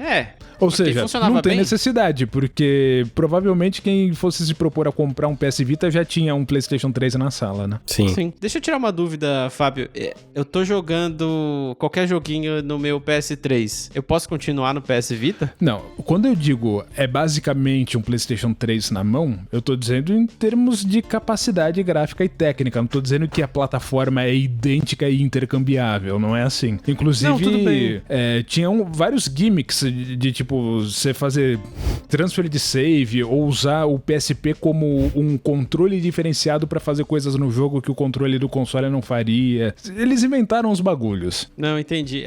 Ou seja, não tem necessidade, porque provavelmente quem fosse se propor a comprar um PS Vita já tinha um PlayStation 3 na sala, né? Sim. Deixa eu tirar uma dúvida, Fábio. Eu tô jogando qualquer joguinho no meu PS3. Eu posso continuar no PS Vita? Não, quando eu digo é basicamente um PlayStation 3 na mão, eu tô dizendo em termos de capacidade gráfica e técnica. Não tô dizendo que a plataforma é idêntica e intercambiável, não é assim. Inclusive, não, tudo bem. Tinham vários gimmicks de tipo, você fazer transfer de save ou usar o PSP como um controle diferenciado pra fazer coisas no jogo que o controle do console não faria. Eles inventaram uns bagulhos. Não, entendi.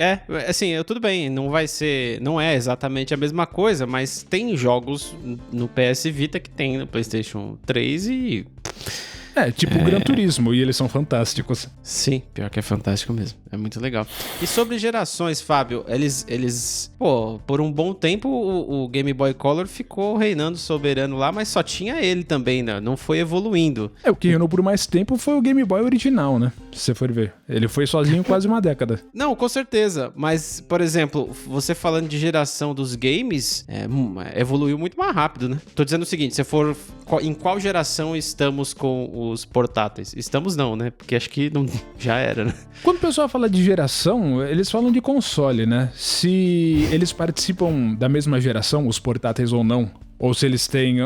Assim, tudo bem, não é exatamente a mesma coisa, mas tem jogos no PS Vita que tem no PlayStation 3 e... tipo Gran Turismo, e eles são fantásticos. Sim, pior que é fantástico mesmo. É muito legal. E sobre gerações, Fábio, eles por um bom tempo o Game Boy Color ficou reinando soberano lá, mas só tinha ele também, né? Não foi evoluindo. O que reinou por mais tempo foi o Game Boy original, né? Se você for ver. Ele foi sozinho quase uma década. Não, com certeza. Mas, por exemplo, você falando de geração dos games, evoluiu muito mais rápido, né? Tô dizendo o seguinte, se for... Em qual geração estamos com os portáteis? Estamos não, né? Porque acho que não, já era, né? Quando o pessoal fala de geração, eles falam de console, né? Se eles participam da mesma geração, os portáteis ou não, ou se eles têm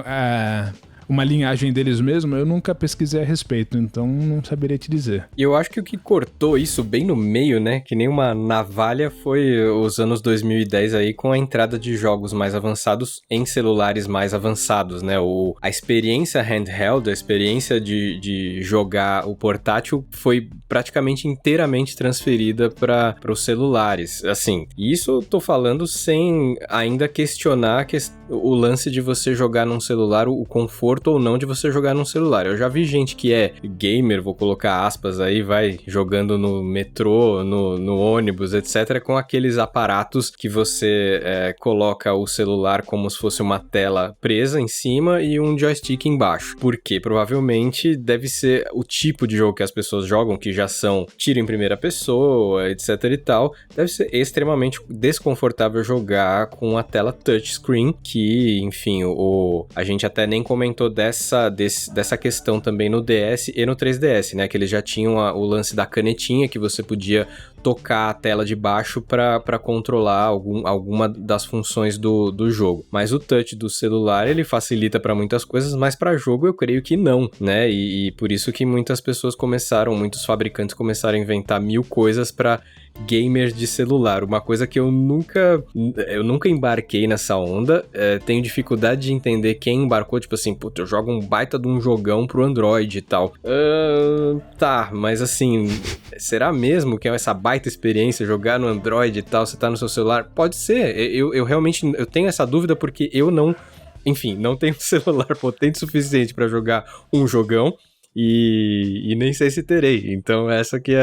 uma linhagem deles mesmo, eu nunca pesquisei a respeito, então não saberia te dizer. E eu acho que o que cortou isso bem no meio, né, que nem uma navalha, foi os anos 2010 aí, com a entrada de jogos mais avançados em celulares mais avançados, né, a experiência handheld, a experiência de jogar o portátil foi praticamente inteiramente transferida para os celulares, assim, e isso eu tô falando sem ainda questionar o lance de você jogar num celular, o conforto ou não de você jogar num celular. Eu já vi gente que é gamer, vou colocar aspas aí, vai jogando no metrô, no ônibus, etc, com aqueles aparatos que você coloca o celular como se fosse uma tela presa em cima e um joystick embaixo. Porque provavelmente deve ser o tipo de jogo que as pessoas jogam, que já são tiro em primeira pessoa, etc e tal, deve ser extremamente desconfortável jogar com a tela touchscreen, que, enfim, a gente até nem comentou dessa questão também no DS e no 3DS, né? Que eles já tinham o lance da canetinha, que você podia tocar a tela de baixo para controlar alguma das funções do jogo. Mas o touch do celular, ele facilita para muitas coisas, mas para jogo eu creio que não, né? E por isso que muitos fabricantes começaram a inventar mil coisas para gamers de celular, uma coisa que eu nunca embarquei nessa onda, tenho dificuldade de entender quem embarcou, tipo assim, puta, eu jogo um baita de um jogão pro Android e tal. Tá, mas assim, será mesmo que é essa baita experiência jogar no Android e tal, você tá no seu celular? Pode ser, eu realmente tenho essa dúvida porque eu não enfim, não tenho um celular potente o suficiente pra jogar um jogão. E nem sei se terei. Então essa que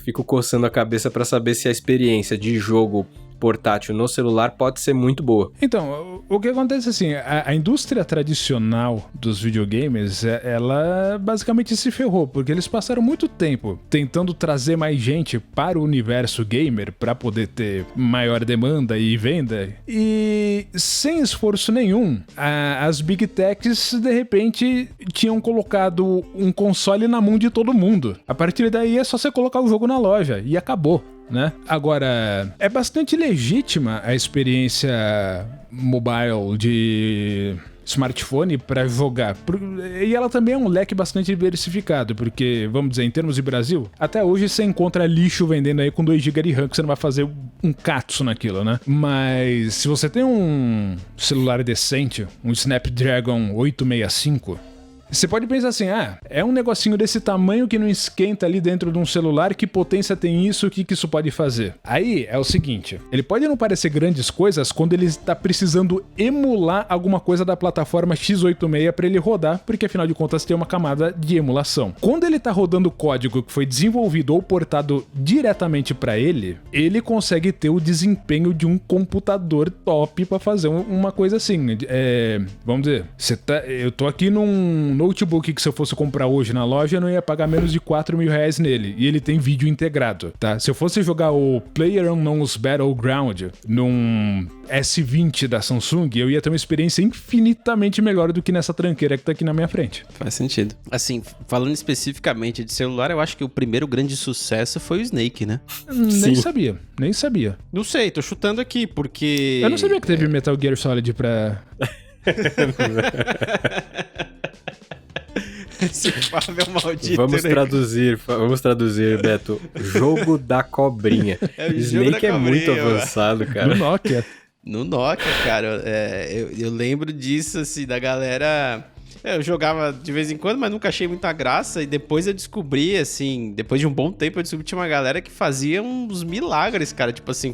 fico coçando a cabeça pra saber se a experiência de jogo portátil no celular pode ser muito boa. Então, o que acontece assim, a indústria tradicional dos videogames, ela basicamente se ferrou, porque eles passaram muito tempo tentando trazer mais gente para o universo gamer, para poder ter maior demanda e venda, e sem esforço nenhum, as Big Techs, de repente, tinham colocado um console na mão de todo mundo. A partir daí é só você colocar o jogo na loja, e acabou. Né? Agora, é bastante legítima a experiência mobile de smartphone para jogar. E ela também é um leque bastante diversificado, porque, vamos dizer, em termos de Brasil, até hoje você encontra lixo vendendo aí com 2 GB de RAM, que você não vai fazer um katsu naquilo, né? Mas se você tem um celular decente, um Snapdragon 865... Você pode pensar assim, é um negocinho desse tamanho que não esquenta ali dentro de um celular, que potência tem isso, o que isso pode fazer? Aí é o seguinte, ele pode não parecer grandes coisas quando ele está precisando emular alguma coisa da plataforma x86 para ele rodar, porque afinal de contas tem uma camada de emulação. Quando ele está rodando código que foi desenvolvido ou portado diretamente para ele consegue ter o desempenho de um computador top para fazer uma coisa assim. Vamos dizer, eu tô aqui num notebook que se eu fosse comprar hoje na loja, eu não ia pagar menos de R$4.000 nele. E ele tem vídeo integrado, tá? Se eu fosse jogar o PlayerUnknown's Battleground num S20 da Samsung, eu ia ter uma experiência infinitamente melhor do que nessa tranqueira que tá aqui na minha frente. Faz sentido. Assim, falando especificamente de celular, eu acho que o primeiro grande sucesso foi o Snake, né? Nem sabia. Não sei, tô chutando aqui, porque... Eu não sabia que teve Metal Gear Solid pra... Esse Fábio é maldito. Vamos traduzir, Beto. Jogo da cobrinha. Snake é muito avançado, cara. No Nokia, cara. Eu lembro disso, assim, da galera... Eu jogava de vez em quando, mas nunca achei muita graça. E depois eu descobri, assim, depois de um bom tempo, eu descobri que tinha uma galera que fazia uns milagres, cara. Tipo assim,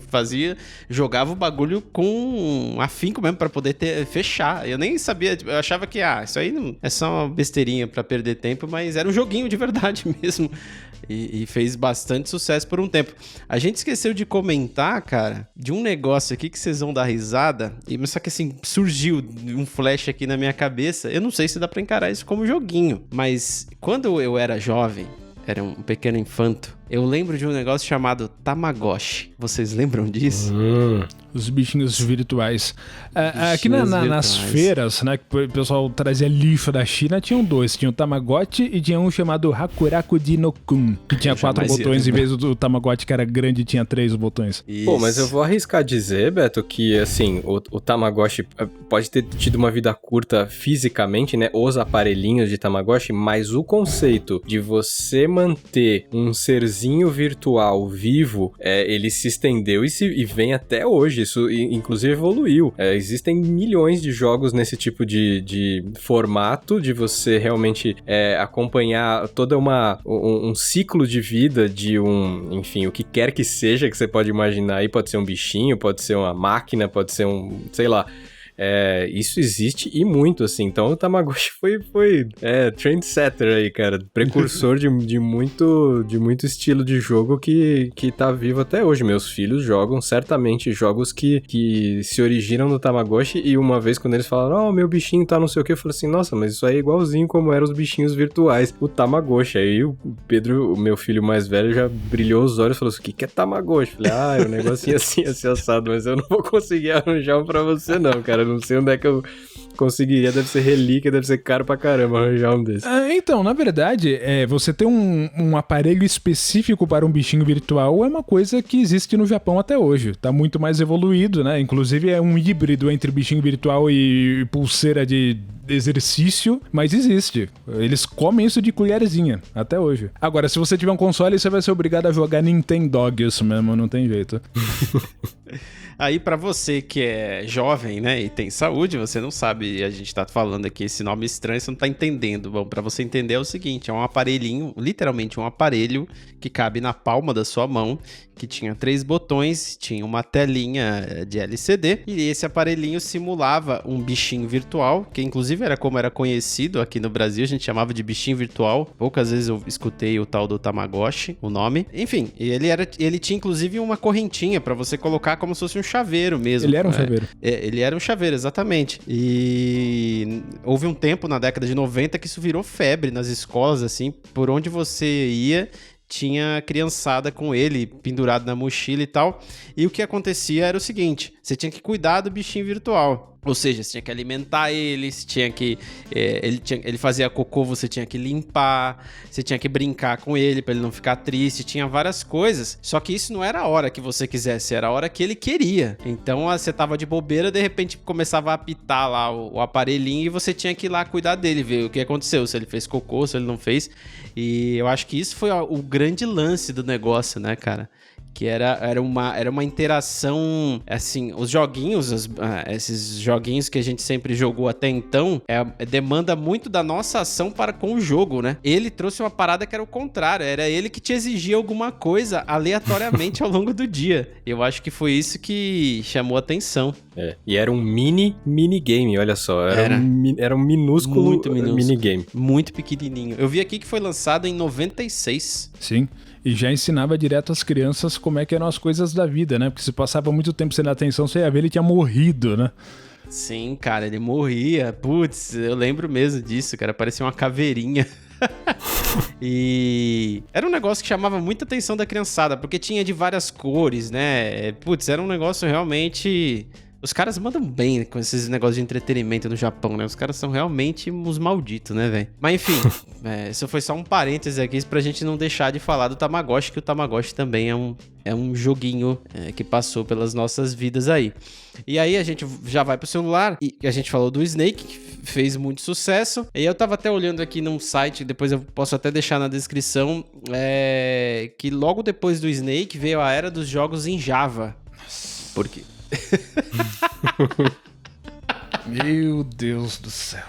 jogava o bagulho com afinco mesmo pra poder fechar. Eu nem sabia, eu achava que, isso aí não é só uma besteirinha pra perder tempo, mas era um joguinho de verdade mesmo. E fez bastante sucesso por um tempo. A gente esqueceu de comentar, cara, de um negócio aqui que vocês vão dar risada. Só que assim, surgiu um flash aqui na minha cabeça. Eu não sei se dá pra encarar isso como joguinho. Mas quando eu era jovem, era um pequeno infanto, eu lembro de um negócio chamado Tamagotchi. Vocês lembram disso? Os bichinhos virtuais. Aqui nas feiras, né, que o pessoal trazia lixo da China, tinham 2. Tinha o Tamagotchi e tinha um chamado Hakuraku Dino-kun, que tinha 4 botões, em vez do Tamagotchi, que era grande, tinha 3 botões. Isso. Pô, mas eu vou arriscar dizer, Beto, que assim, o Tamagotchi pode ter tido uma vida curta fisicamente, né, os aparelhinhos de Tamagotchi, mas o conceito de você manter um serzinho virtual vivo, ele se estendeu e vem até hoje. Isso inclusive evoluiu. Existem milhões de jogos nesse tipo de formato, de você realmente acompanhar toda um ciclo de vida de enfim, o que quer que seja que você pode imaginar aí. Pode ser um bichinho, pode ser uma máquina, pode ser sei lá. Isso existe e muito, assim. Então o Tamagotchi foi trendsetter aí, cara. Precursor de muito estilo de jogo que tá vivo até hoje. Meus filhos jogam certamente jogos que se originam no Tamagotchi, e uma vez quando eles falaram, meu bichinho tá não sei o que, eu falei assim, nossa, mas isso aí é igualzinho como eram os bichinhos virtuais, o Tamagotchi. Aí o Pedro, o meu filho mais velho, já brilhou os olhos e falou assim, o que é Tamagotchi? Eu falei, é um negocinho assim assado, mas eu não vou conseguir arranjar um pra você não, cara. Não sei onde é que eu conseguiria, deve ser relíquia, deve ser caro pra caramba arranjar um desses. Então, na verdade, você ter um aparelho específico para um bichinho virtual é uma coisa que existe no Japão até hoje. Tá muito mais evoluído, né? Inclusive é um híbrido entre bichinho virtual e pulseira de exercício, mas existe. Eles comem isso de colherzinha, até hoje. Agora, se você tiver um console, você vai ser obrigado a jogar Nintendo, isso mesmo, não tem jeito. Aí, pra você que é jovem, né, e tem saúde, você não sabe, a gente tá falando aqui esse nome estranho, você não tá entendendo. Bom, pra você entender é o seguinte, é um aparelhinho, literalmente um aparelho que cabe na palma da sua mão, que tinha 3 botões, tinha uma telinha de LCD, e esse aparelhinho simulava um bichinho virtual, que inclusive era como era conhecido aqui no Brasil, a gente chamava de bichinho virtual. Poucas vezes eu escutei o tal do Tamagotchi, o nome. Enfim, ele tinha inclusive uma correntinha pra você colocar como se fosse um chaveiro mesmo. Ele era um chaveiro. Ele era um chaveiro, exatamente. E houve um tempo na década de 90 que isso virou febre nas escolas, assim, por onde você ia, tinha criançada com ele pendurado na mochila e tal. E o que acontecia era o seguinte: você tinha que cuidar do bichinho virtual. Ou seja, você tinha que alimentar ele, você tinha que... ele fazia cocô, você tinha que limpar, você tinha que brincar com ele pra ele não ficar triste, tinha várias coisas. Só que isso não era a hora que você quisesse, era a hora que ele queria. Então, você tava de bobeira, de repente começava a apitar lá o aparelhinho e você tinha que ir lá cuidar dele, ver o que aconteceu, se ele fez cocô, se ele não fez. E eu acho que isso foi o grande lance do negócio, né, cara? Que era uma interação, assim, os joguinhos, esses joguinhos que a gente sempre jogou até então, demanda muito da nossa ação para com o jogo, né? Ele trouxe uma parada que era o contrário, era ele que te exigia alguma coisa aleatoriamente ao longo do dia. Eu acho que foi isso que chamou a atenção. E era um minigame, olha só, era um minúsculo minigame. Muito pequenininho. Eu vi aqui que foi lançado em 96. Sim. E já ensinava direto às crianças como é que eram as coisas da vida, né? Porque se passava muito tempo sem dar atenção, você ia ver ele tinha morrido, né? Sim, cara, ele morria. Putz, eu lembro mesmo disso, cara. Parecia uma caveirinha. E era um negócio que chamava muita atenção da criançada, porque tinha de várias cores, né? Putz, era um negócio realmente... Os caras mandam bem com esses negócios de entretenimento no Japão, né? Os caras são realmente uns malditos, né, velho? Mas enfim, isso foi só um parêntese aqui pra gente não deixar de falar do Tamagotchi, que o Tamagotchi também é um joguinho que passou pelas nossas vidas aí. E aí a gente já vai pro celular, e a gente falou do Snake, que fez muito sucesso. E eu tava até olhando aqui num site, depois eu posso até deixar na descrição, que logo depois do Snake veio a era dos jogos em Java. Por quê? Meu Deus do céu.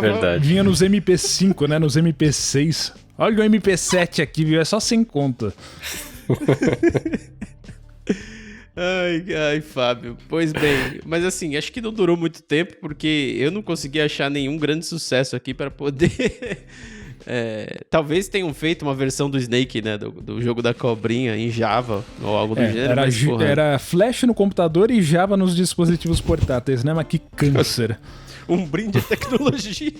Verdade. Vinha nos MP5, né? Nos MP6. Olha o MP7 aqui, viu? É só sem conta. Ai, Fábio. Pois bem, mas assim, acho que não durou muito tempo, porque eu não consegui achar nenhum grande sucesso aqui para poder... talvez tenham feito uma versão do Snake, né? Do jogo da cobrinha em Java ou algo do gênero. Era Flash no computador e Java nos dispositivos portáteis, né? Mas que câncer. Um brinde à tecnologia.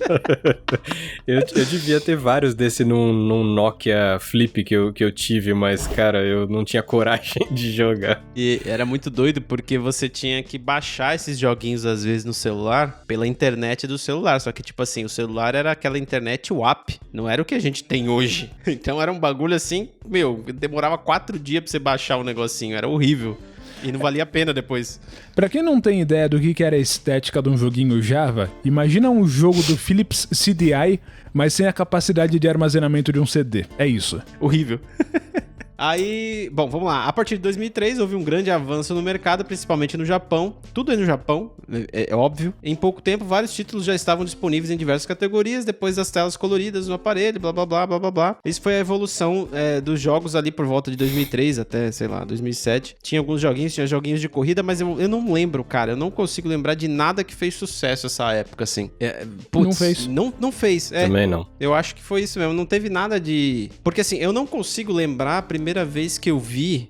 eu devia ter vários desse num Nokia Flip que eu tive, mas, cara, eu não tinha coragem de jogar. E era muito doido porque você tinha que baixar esses joguinhos, às vezes, no celular, pela internet do celular. Só que, tipo assim, o celular era aquela internet WAP, não era o que a gente tem hoje. Então era um bagulho assim, demorava 4 dias pra você baixar o negocinho, era horrível. E não valia a pena depois. Pra quem não tem ideia do que era a estética de um joguinho Java, imagina um jogo do Philips CDI, mas sem a capacidade de armazenamento de um CD. É isso. Horrível. Aí, bom, vamos lá. A partir de 2003 houve um grande avanço no mercado, principalmente no Japão. Tudo é no Japão, é óbvio. Em pouco tempo, vários títulos já estavam disponíveis em diversas categorias, depois das telas coloridas no aparelho, blá blá blá blá blá blá. Isso foi a evolução dos jogos ali por volta de 2003 até, sei lá, 2007. Tinha alguns joguinhos, tinha joguinhos de corrida, mas eu não lembro, cara. Eu não consigo lembrar de nada que fez sucesso essa época, assim. Não fez. Não fez. Também não. Eu acho que foi isso mesmo. Não teve nada de... Porque assim, eu não consigo lembrar a primeira vez que eu vi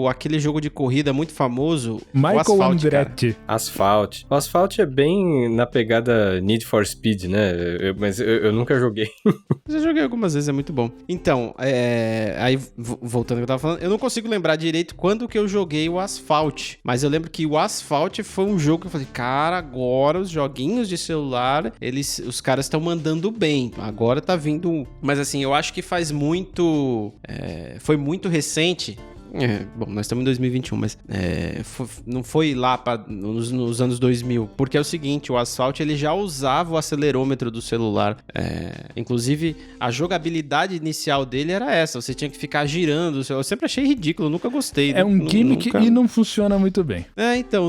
aquele jogo de corrida muito famoso, Michael o Asphalt, Andretti. Asphalt. O Asphalt é bem na pegada Need for Speed, né? Mas eu nunca joguei. Já joguei algumas vezes, é muito bom. Então, aí voltando ao que eu tava falando, eu não consigo lembrar direito quando que eu joguei o Asphalt, mas eu lembro que o Asphalt foi um jogo que eu falei, cara, agora os joguinhos de celular, os caras estão mandando bem, agora tá vindo... Mas assim, eu acho que faz muito... foi muito recente Bom, nós estamos em 2021, mas não foi lá nos anos 2000, porque é o seguinte, o Asphalt ele já usava o acelerômetro do celular, inclusive a jogabilidade inicial dele era essa, você tinha que ficar girando, eu sempre achei ridículo, eu nunca gostei. É um gimmick e não funciona muito bem. Então,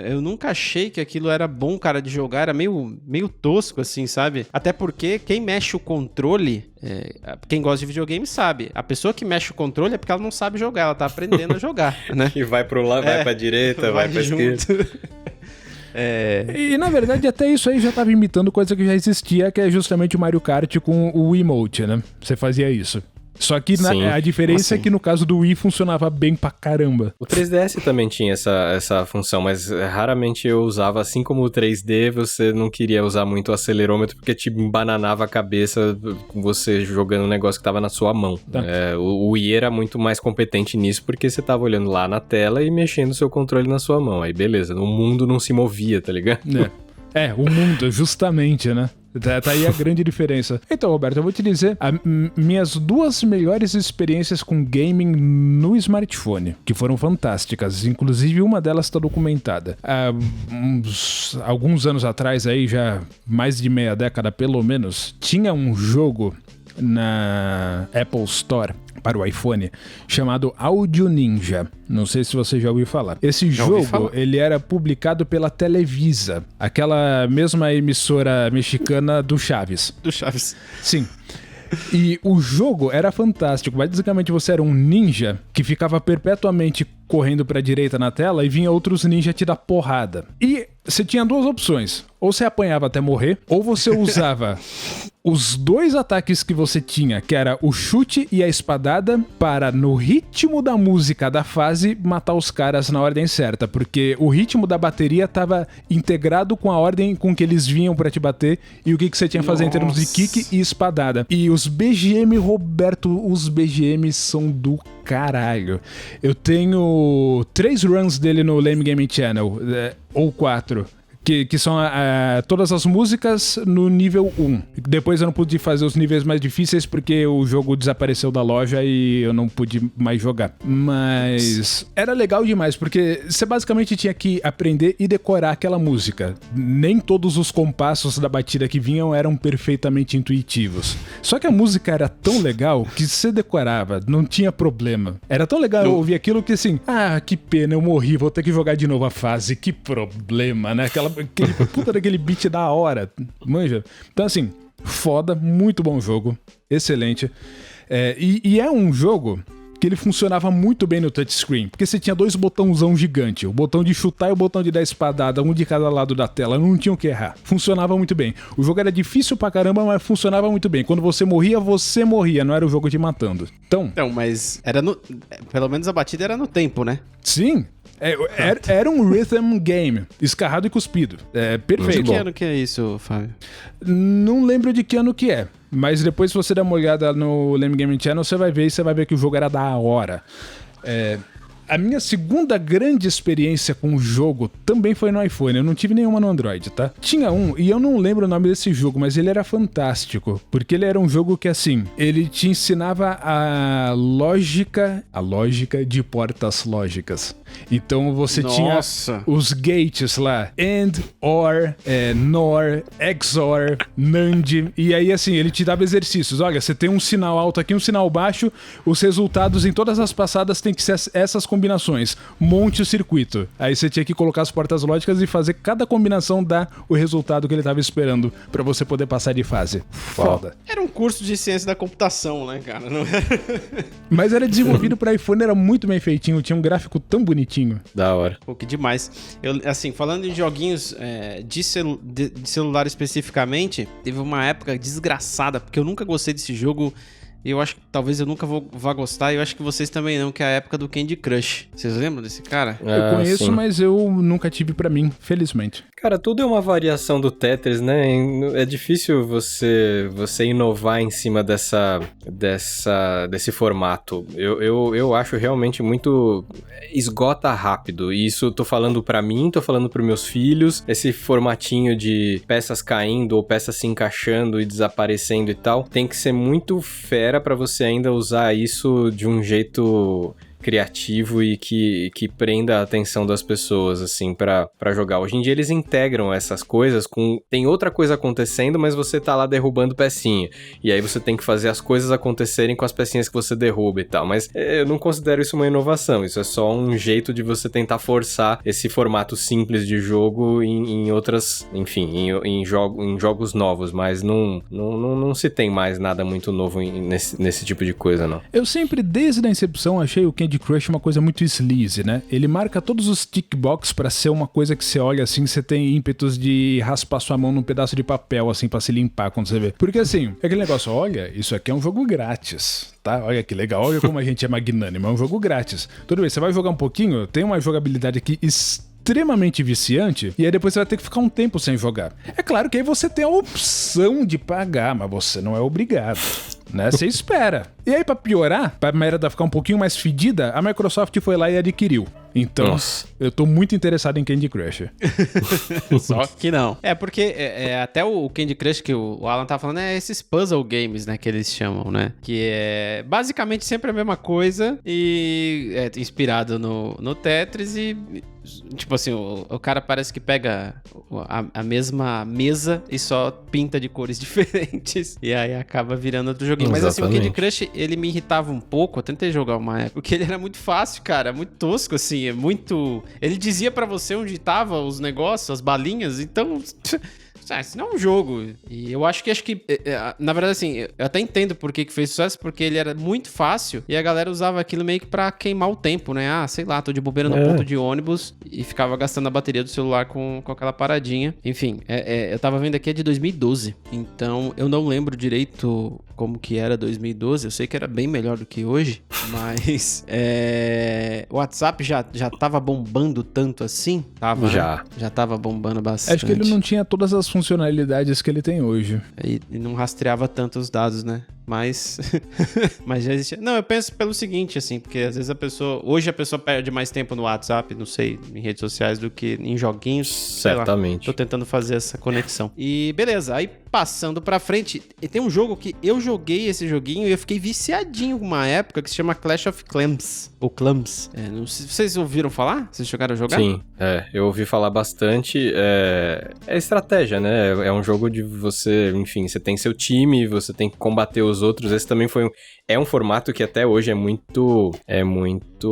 eu nunca achei que aquilo era bom, cara, de jogar, era meio tosco, assim, sabe? Até porque quem mexe o controle, quem gosta de videogame sabe, a pessoa que mexe o controle é porque ela não sabe jogar, ela tá aprendendo a jogar, né? E vai pro lado, vai pra direita, vai pra esquerda. E na verdade até isso aí já tava imitando coisa que já existia, que é justamente o Mario Kart com o Wiimote, né? Você fazia isso. Só que a diferença é que no caso do Wii funcionava bem pra caramba. O 3DS também tinha essa função, mas raramente eu usava. Assim como o 3D, você não queria usar muito o acelerômetro porque te embananava a cabeça com você jogando um negócio que tava na sua mão. Tá. O Wii era muito mais competente nisso porque você tava olhando lá na tela e mexendo o seu controle na sua mão. Aí beleza, o mundo não se movia, tá ligado? O mundo, justamente, né? Tá aí a grande diferença. Então, Roberto, eu vou te dizer minhas 2 melhores experiências com gaming no smartphone, que foram fantásticas. Inclusive, uma delas está documentada. Alguns anos atrás, aí já mais de meia década pelo menos, tinha um jogo na Apple Store para o iPhone, chamado Audio Ninja. Não sei se você já ouviu falar. Esse jogo, ele era publicado pela Televisa, aquela mesma emissora mexicana do Chaves. Do Chaves. Sim. E o jogo era fantástico. Basicamente, você era um ninja que ficava perpetuamente correndo pra direita na tela e vinha outros ninjas te dar porrada. E você tinha 2 opções. Ou você apanhava até morrer, ou você usava os 2 ataques que você tinha, que era o chute e a espadada, para, no ritmo da música da fase, matar os caras na ordem certa. Porque o ritmo da bateria estava integrado com a ordem com que eles vinham pra te bater e o que você tinha que fazer em termos de kick e espadada. E os BGM, Roberto, os BGM são do caralho. Eu tenho 3 runs dele no Lame Gaming Channel, ou 4. Que são todas as músicas no nível 1. Depois eu não pude fazer os níveis mais difíceis porque o jogo desapareceu da loja e eu não pude mais jogar. Mas era legal demais, porque você basicamente tinha que aprender e decorar aquela música. Nem todos os compassos da batida que vinham eram perfeitamente intuitivos. Só que a música era tão legal que você decorava, não tinha problema. Era tão legal eu ouvir aquilo que assim, que pena, eu morri, vou ter que jogar de novo a fase, que problema, né? Aquele puta daquele beat da hora, manja? Então assim, foda, muito bom jogo, excelente. E é um jogo que ele funcionava muito bem no touchscreen, porque você tinha 2 botãozão gigante, o botão de chutar e o botão de dar espadada, um de cada lado da tela, não tinha o que errar. Funcionava muito bem. O jogo era difícil pra caramba, mas funcionava muito bem. Quando você morria, não era o jogo te matando. Então, mas pelo menos a batida era no tempo, né? Sim. Era um rhythm game, escarrado e cuspido. Perfeito. De que ano que é isso, Fábio? Não lembro de que ano que é, mas depois se você der uma olhada no Lame Gaming Channel, você vai ver que o jogo era da hora. A minha segunda grande experiência com o jogo também foi no iPhone. Eu não tive nenhuma no Android, tá? Tinha um, e eu não lembro o nome desse jogo, mas ele era fantástico. Porque ele era um jogo que, assim, ele te ensinava a lógica de portas lógicas. Então você tinha os gates lá, AND, OR, NOR, XOR, NAND, e aí assim, ele te dava exercícios. Olha, você tem um sinal alto aqui, um sinal baixo, os resultados em todas as passadas tem que ser essas combinações. Monte o circuito. Aí você tinha que colocar as portas lógicas e fazer cada combinação dar o resultado que ele tava esperando pra você poder passar de fase. Foda. Era um curso de ciência da computação, né, cara? Não era... Mas era desenvolvido pra iPhone, era muito bem feitinho, tinha um gráfico tão bonitinho. Da hora. Pô, que demais. Assim, falando em joguinhos de celular especificamente, teve uma época desgraçada, porque eu nunca gostei desse jogo. E eu acho que talvez eu nunca vá gostar, e eu acho que vocês também não, que é a época do Candy Crush. Vocês lembram desse cara? Eu conheço, sim. Mas eu nunca tive pra mim, felizmente. Cara, tudo é uma variação do Tetris, né? É difícil você inovar em cima desse formato. Eu acho realmente muito... esgota rápido. E isso tô falando pra mim, tô falando pros meus filhos. Esse formatinho de peças caindo ou peças se encaixando e desaparecendo e tal, tem que ser muito fera pra você ainda usar isso de um jeito criativo e que prenda a atenção das pessoas, assim, pra jogar. Hoje em dia eles integram essas coisas com... Tem outra coisa acontecendo, mas você tá lá derrubando pecinha. E aí você tem que fazer as coisas acontecerem com as pecinhas que você derruba e tal. Mas eu não considero isso uma inovação. Isso é só um jeito de você tentar forçar esse formato simples de jogo em outras... Enfim, em jogos novos. Mas não se tem mais nada muito novo nesse tipo de coisa, não. Eu sempre, desde a incepção, achei o Candy Crush uma coisa muito sleazy, né? Ele marca todos os tickbox pra ser uma coisa que você olha assim, você tem ímpetos de raspar sua mão num pedaço de papel, assim, pra se limpar quando você vê. Porque assim, é aquele negócio, olha, isso aqui é um jogo grátis, tá? Olha que legal, olha como a gente é magnânimo, é um jogo grátis. Tudo bem, você vai jogar um pouquinho, tem uma jogabilidade aqui extremamente viciante, e aí depois você vai ter que ficar um tempo sem jogar. É claro que aí você tem a opção de pagar, mas você não é obrigado, né? Você espera. E aí, pra piorar, pra merda ficar um pouquinho mais fedida, a Microsoft foi lá e adquiriu. Então, Nossa. Eu tô muito interessado em Candy Crush. Só que não. É porque até o Candy Crush que o Alan tá falando é esses puzzle games, né, que eles chamam, né? Que é basicamente sempre a mesma coisa e é inspirado no Tetris e tipo assim, o cara parece que pega a mesma mesa e só pinta de cores diferentes e aí acaba virando outro joguinho. Mas assim, o Candy Crush, ele me irritava um pouco. Eu tentei jogar uma época, porque ele era muito fácil, cara, muito tosco, assim, é muito... Ele dizia pra você onde tava os negócios, as balinhas, então... Isso não é um jogo. E eu acho que na verdade, assim, eu até entendo por que fez sucesso, porque ele era muito fácil e a galera usava aquilo meio que pra queimar o tempo, né? Ah, sei lá, tô de bobeira no ponto de ônibus e ficava gastando a bateria do celular com aquela paradinha. Enfim, eu tava vendo aqui, é de 2012. Então, eu não lembro direito como que era 2012. Eu sei que era bem melhor do que hoje, mas o WhatsApp já tava bombando tanto assim? Tava, já. Né? Já tava bombando bastante. Acho que ele não tinha todas as funcionalidades que ele tem hoje. E não rastreava tanto os dados, né? Mas já existia. Não, eu penso pelo seguinte, assim, porque às vezes hoje a pessoa perde mais tempo no WhatsApp, não sei, em redes sociais do que em joguinhos. Certamente. Tô tentando fazer essa conexão. E beleza, aí passando pra frente, tem um jogo que eu joguei esse joguinho e eu fiquei viciadinho uma época que se chama Clash of Clans, ou Clans. Não sei, vocês ouviram falar? Vocês chegaram a jogar? Sim, eu ouvi falar bastante. É estratégia, né? É um jogo de você, enfim, você tem seu time, você tem que combater os outros. Esse também é um formato que até hoje é muito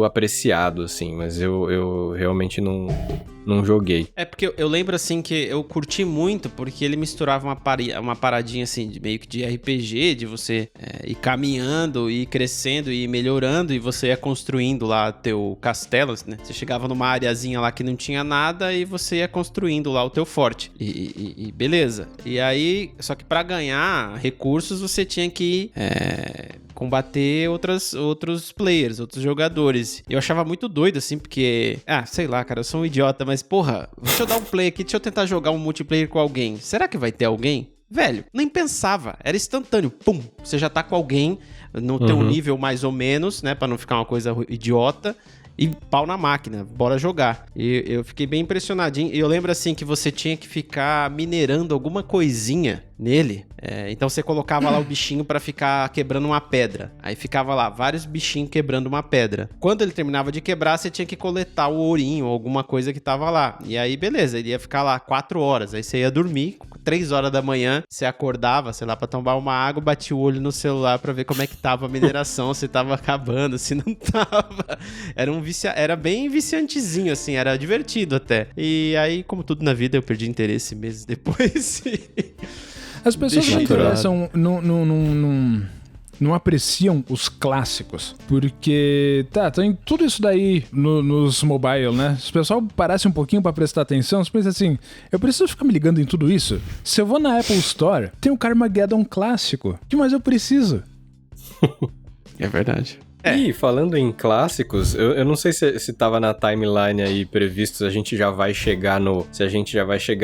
apreciado, assim, mas eu realmente não joguei. É porque eu lembro, assim, que eu curti muito porque ele misturava uma paradinha, assim, meio que de RPG, de você ir caminhando, ir crescendo e melhorando, e você ia construindo lá teu castelo, né? Você chegava numa areazinha lá que não tinha nada e você ia construindo lá o teu forte. E beleza. E aí, só que pra ganhar recursos, você tinha que combater outros players, outros jogadores. Eu achava muito doido, assim, porque... sei lá, cara, eu sou um idiota, mas, porra, deixa eu dar um play aqui, deixa eu tentar jogar um multiplayer com alguém. Será que vai ter alguém? Velho, nem pensava. Era instantâneo. Pum! Você já tá com alguém no teu nível mais ou menos, né? Pra não ficar uma coisa idiota. E pau na máquina, bora jogar. E eu fiquei bem impressionadinho. E eu lembro, assim, que você tinha que ficar minerando alguma coisinha nele. Então você colocava lá o bichinho pra ficar quebrando uma pedra. Aí ficava lá, vários bichinhos quebrando uma pedra. Quando ele terminava de quebrar, você tinha que coletar o ourinho ou alguma coisa que tava lá. E aí, beleza, ele ia ficar lá 4 horas. Aí você ia dormir, 3 horas da manhã, você acordava, sei lá, pra tomar uma água, batia o olho no celular pra ver como é que tava a mineração, se tava acabando, se não tava. Era bem viciantezinho, assim, era divertido até. E aí, como tudo na vida, eu perdi interesse meses depois. As pessoas não interessam, não apreciam os clássicos, porque tem tudo isso daí nos mobile, né? Se o pessoal parasse um pouquinho pra prestar atenção, você pensa assim, eu preciso ficar me ligando em tudo isso? Se eu vou na Apple Store, tem o Carmageddon clássico, o que mais eu preciso? É verdade. E falando em clássicos, eu não sei se tava na timeline aí previsto, se a gente já vai chegar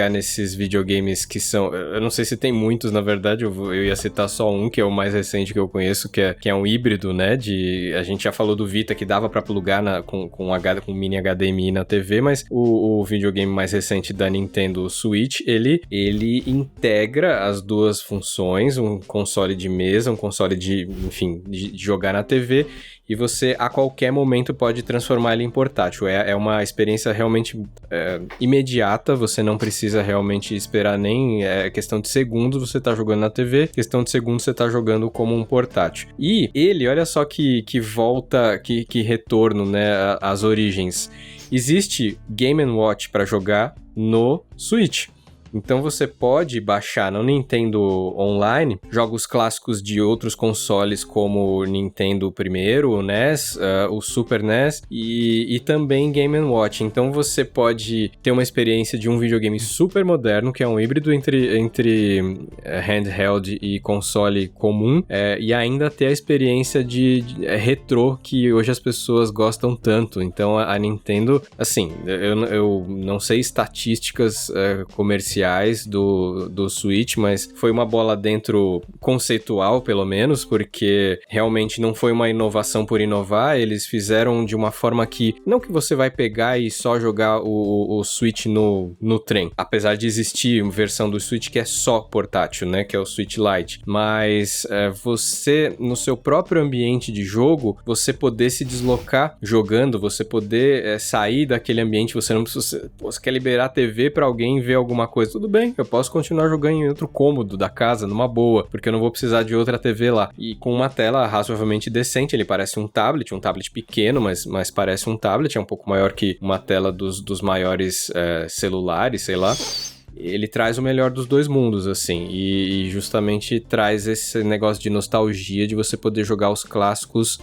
nesses videogames que são... Eu não sei se tem muitos, na verdade, eu ia citar só um, que é o mais recente que eu conheço, que é um híbrido, né? A gente já falou do Vita, que dava pra plugar com mini HDMI na TV, mas o videogame mais recente da Nintendo Switch, ele integra as duas funções, um console de mesa, um console de jogar na TV, e você a qualquer momento pode transformar ele em portátil. É uma experiência realmente imediata, você não precisa realmente esperar nem questão de segundos, você tá jogando na TV, questão de segundos você tá jogando como um portátil. E ele, olha só que volta, que retorno, né, às origens. Existe Game & Watch para jogar no Switch. Então você pode baixar no Nintendo Online jogos clássicos de outros consoles como o Nintendo primeiro, o NES, o Super NES e também Game & Watch. Então você pode ter uma experiência de um videogame super moderno, que é um híbrido entre handheld e console comum, e ainda ter a experiência de retrô que hoje as pessoas gostam tanto. Então a Nintendo, assim, eu não sei estatísticas comerciais do Switch, mas foi uma bola dentro conceitual, pelo menos, porque realmente não foi uma inovação por inovar, eles fizeram de uma forma que, não que você vai pegar e só jogar o Switch no trem, apesar de existir uma versão do Switch que é só portátil, né, que é o Switch Lite, mas você, no seu próprio ambiente de jogo, você poder se deslocar jogando, você poder sair daquele ambiente, você não precisa, você quer liberar a TV pra alguém ver alguma coisa, tudo bem, eu posso continuar jogando em outro cômodo da casa, numa boa, porque eu não vou precisar de outra TV lá. E com uma tela razoavelmente decente, ele parece um tablet pequeno, mas parece um tablet, é um pouco maior que uma tela dos maiores celulares, sei lá. Ele traz o melhor dos dois mundos, assim, e justamente traz esse negócio de nostalgia de você poder jogar os clássicos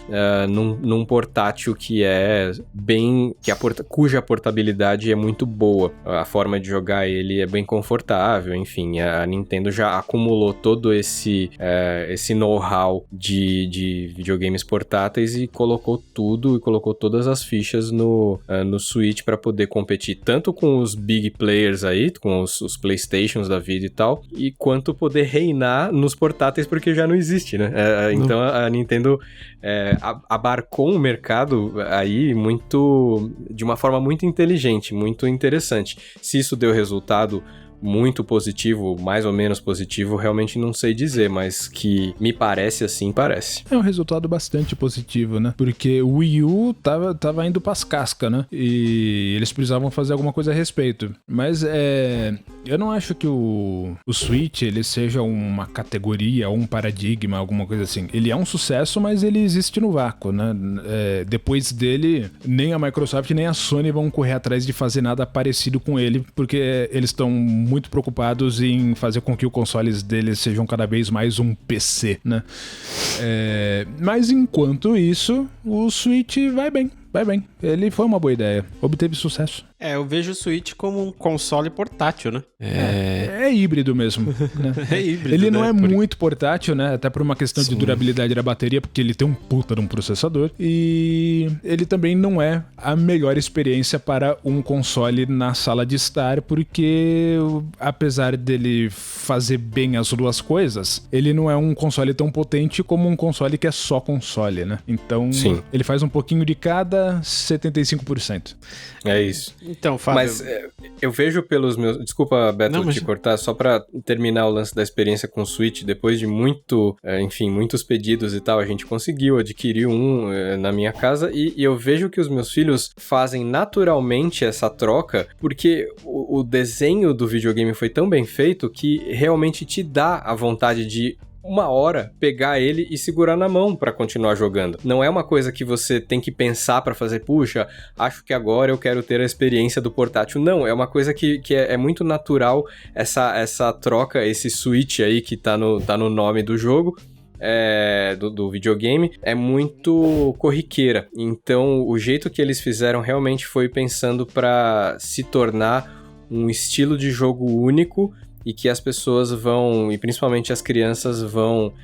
num portátil que é bem... cuja portabilidade é muito boa. A forma de jogar ele é bem confortável, enfim, a Nintendo já acumulou todo esse know-how de videogames portáteis e colocou todas as fichas no Switch para poder competir tanto com os big players aí, com os PlayStations da vida e tal, e quanto poder reinar nos portáteis, porque já não existe, né? Então a Nintendo abarcou um mercado aí de uma forma muito inteligente, muito interessante. Se isso deu resultado muito positivo, mais ou menos positivo, realmente não sei dizer, mas que me parece assim, parece. É um resultado bastante positivo, né? Porque o Wii U tava indo pras cascas, né? E eles precisavam fazer alguma coisa a respeito. Mas eu não acho que o Switch, ele seja uma categoria ou um paradigma, alguma coisa assim. Ele é um sucesso, mas ele existe no vácuo, né? Depois dele, nem a Microsoft nem a Sony vão correr atrás de fazer nada parecido com ele, porque eles estão muito preocupados em fazer com que os consoles deles sejam cada vez mais um PC, né? Mas enquanto isso, o Switch vai bem. Ele foi uma boa ideia. Obteve sucesso. Eu vejo o Switch como um console portátil, né? É híbrido mesmo. Né? É híbrido, ele não né? Muito portátil, né? Até por uma questão de durabilidade da bateria, porque ele tem um puta de um processador. E ele também não é a melhor experiência para um console na sala de estar, porque apesar dele fazer bem as duas coisas, ele não é um console tão potente como um console que é só console, né? Então, sim, ele faz um pouquinho de cada, 75%. É isso. Então, Fábio... Mas eu vejo pelos meus... Desculpa, Beto, te cortar, só pra terminar o lance da experiência com o Switch, depois de muitos pedidos e tal, a gente conseguiu adquirir um na minha casa e eu vejo que os meus filhos fazem naturalmente essa troca, porque o desenho do videogame foi tão bem feito que realmente te dá a vontade de uma hora pegar ele e segurar na mão pra continuar jogando. Não é uma coisa que você tem que pensar pra fazer, puxa, acho que agora eu quero ter a experiência do portátil. Não, é uma coisa que é muito natural essa troca, esse switch aí que tá no nome do jogo. Do videogame, é muito corriqueira. Então, o jeito que eles fizeram realmente foi pensando pra se tornar um estilo de jogo único e que as pessoas vão, e principalmente as crianças vão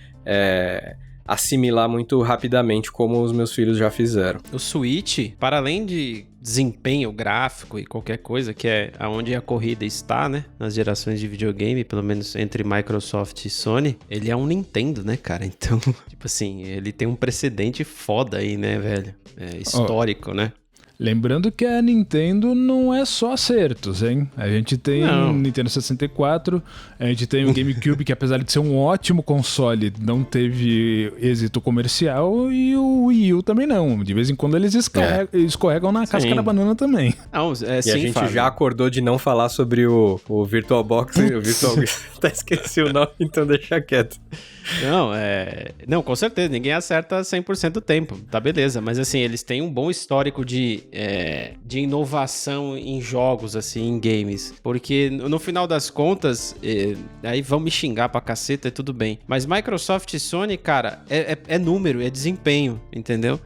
assimilar muito rapidamente, como os meus filhos já fizeram. O Switch, para além de desempenho gráfico e qualquer coisa, que é aonde a corrida está, né? Nas gerações de videogame, pelo menos entre Microsoft e Sony, ele é um Nintendo, né, cara? Então, tipo assim, ele tem um precedente foda aí, né, velho? Histórico, né? Lembrando que a Nintendo não é só acertos, hein? A gente tem o Nintendo 64, a gente tem o GameCube, que apesar de ser um ótimo console, não teve êxito comercial, e o Wii U também não. De vez em quando eles escorregam na casca da banana também. Não, e a gente já acordou de não falar sobre o VirtualBox, o Virtual... Até esqueci o nome, então deixa quieto. Não, com certeza, ninguém acerta 100% do tempo, tá beleza, mas assim, eles têm um bom histórico de inovação em jogos, assim, em games, porque no final das contas, aí vão me xingar pra caceta, tudo bem, mas Microsoft e Sony, cara, é número, é desempenho, entendeu?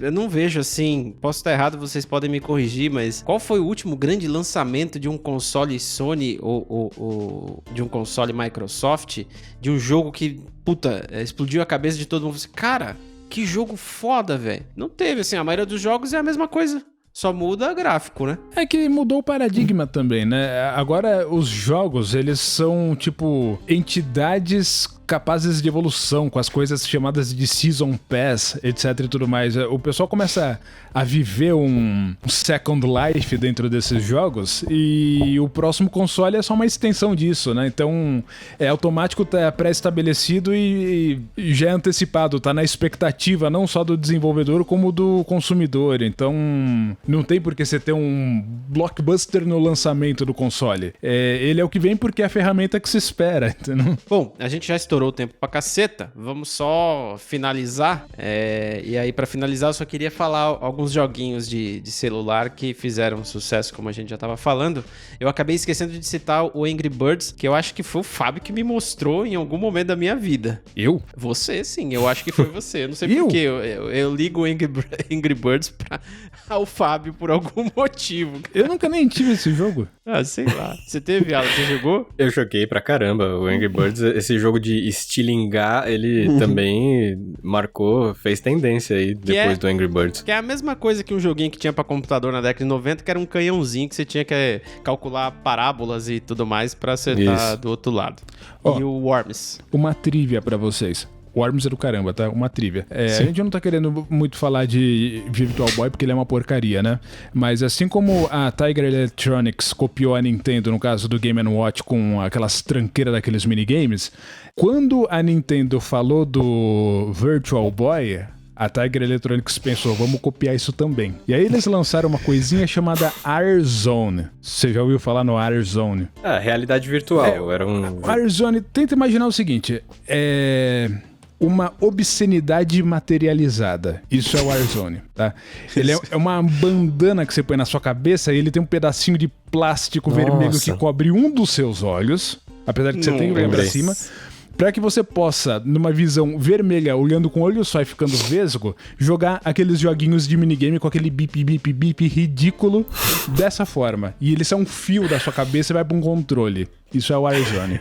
Eu não vejo assim, posso estar errado, vocês podem me corrigir, mas qual foi o último grande lançamento de um console Sony ou de um console Microsoft, de um jogo que, puta, explodiu a cabeça de todo mundo? Cara, que jogo foda, velho. Não teve, assim, a maioria dos jogos é a mesma coisa. Só muda gráfico, né? É que mudou o paradigma também, né? Agora, os jogos, eles são, tipo, entidades capazes de evolução, com as coisas chamadas de Season Pass, etc e tudo mais. O pessoal começa a viver um Second Life dentro desses jogos, e o próximo console é só uma extensão disso, né? Então, é automático, tá pré-estabelecido e já é antecipado, tá na expectativa não só do desenvolvedor, como do consumidor. Então, não tem por que você ter um blockbuster no lançamento do console. Ele é o que vem porque é a ferramenta que se espera, entendeu? Bom, a gente já estourou o tempo pra caceta, vamos só finalizar, e aí pra finalizar eu só queria falar alguns joguinhos de celular que fizeram sucesso, como a gente já tava falando. Eu acabei esquecendo de citar o Angry Birds, que eu acho que foi o Fábio que me mostrou em algum momento da minha vida. Eu? Você, sim, eu acho que foi você, eu não sei porquê, eu ligo o Angry Birds ao Fábio por algum motivo. Eu nunca nem tive esse jogo. Sei lá. Você teve, Alan? Você jogou? Eu joguei pra caramba. O Angry Birds, esse jogo de estilingar, ele também marcou, fez tendência aí depois do Angry Birds. Que é a mesma coisa que um joguinho que tinha pra computador na década de 90, que era um canhãozinho que você tinha que calcular parábolas e tudo mais pra acertar do outro lado. E o Worms. Uma trivia pra vocês. Worms é do caramba, tá? Uma trivia. A gente não tá querendo muito falar de Virtual Boy porque ele é uma porcaria, né? Mas assim como a Tiger Electronics copiou a Nintendo, no caso do Game & Watch, com aquelas tranqueiras daqueles minigames, quando a Nintendo falou do Virtual Boy, a Tiger Electronics pensou, vamos copiar isso também. E aí eles lançaram uma coisinha chamada R-Zone. Você já ouviu falar no R-Zone? Realidade virtual. Era um... R-Zone, tenta imaginar o seguinte, uma obscenidade materializada. Isso é o Warzone, tá? Ele é uma bandana que você põe na sua cabeça e ele tem um pedacinho de plástico vermelho que cobre um dos seus olhos, apesar de que você tem que olhar pra cima, para que você possa, numa visão vermelha, olhando com o olho só e ficando vesgo, jogar aqueles joguinhos de minigame com aquele bip, bip, bip ridículo dessa forma. E ele sai um fio da sua cabeça e vai pra um controle. Isso é o Warzone.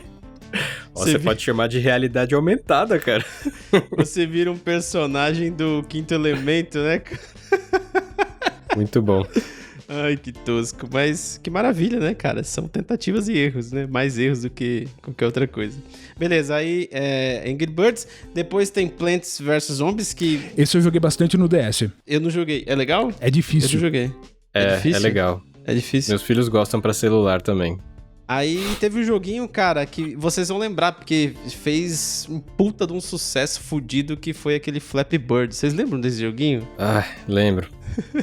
Você pode chamar de realidade aumentada, cara. Você vira um personagem do Quinto Elemento, né? Muito bom. Ai, que tosco. Mas que maravilha, né, cara? São tentativas e erros, né? Mais erros do que qualquer outra coisa. Beleza, aí Angry Birds. Depois tem Plants vs Zombies, que... Esse eu joguei bastante no DS. Eu não joguei. É legal? É difícil. Eu não joguei. Difícil? É legal. É difícil. Meus filhos gostam pra celular também. Aí teve um joguinho, cara, que vocês vão lembrar, porque fez um puta de um sucesso fudido, que foi aquele Flappy Bird. Vocês lembram desse joguinho? Lembro.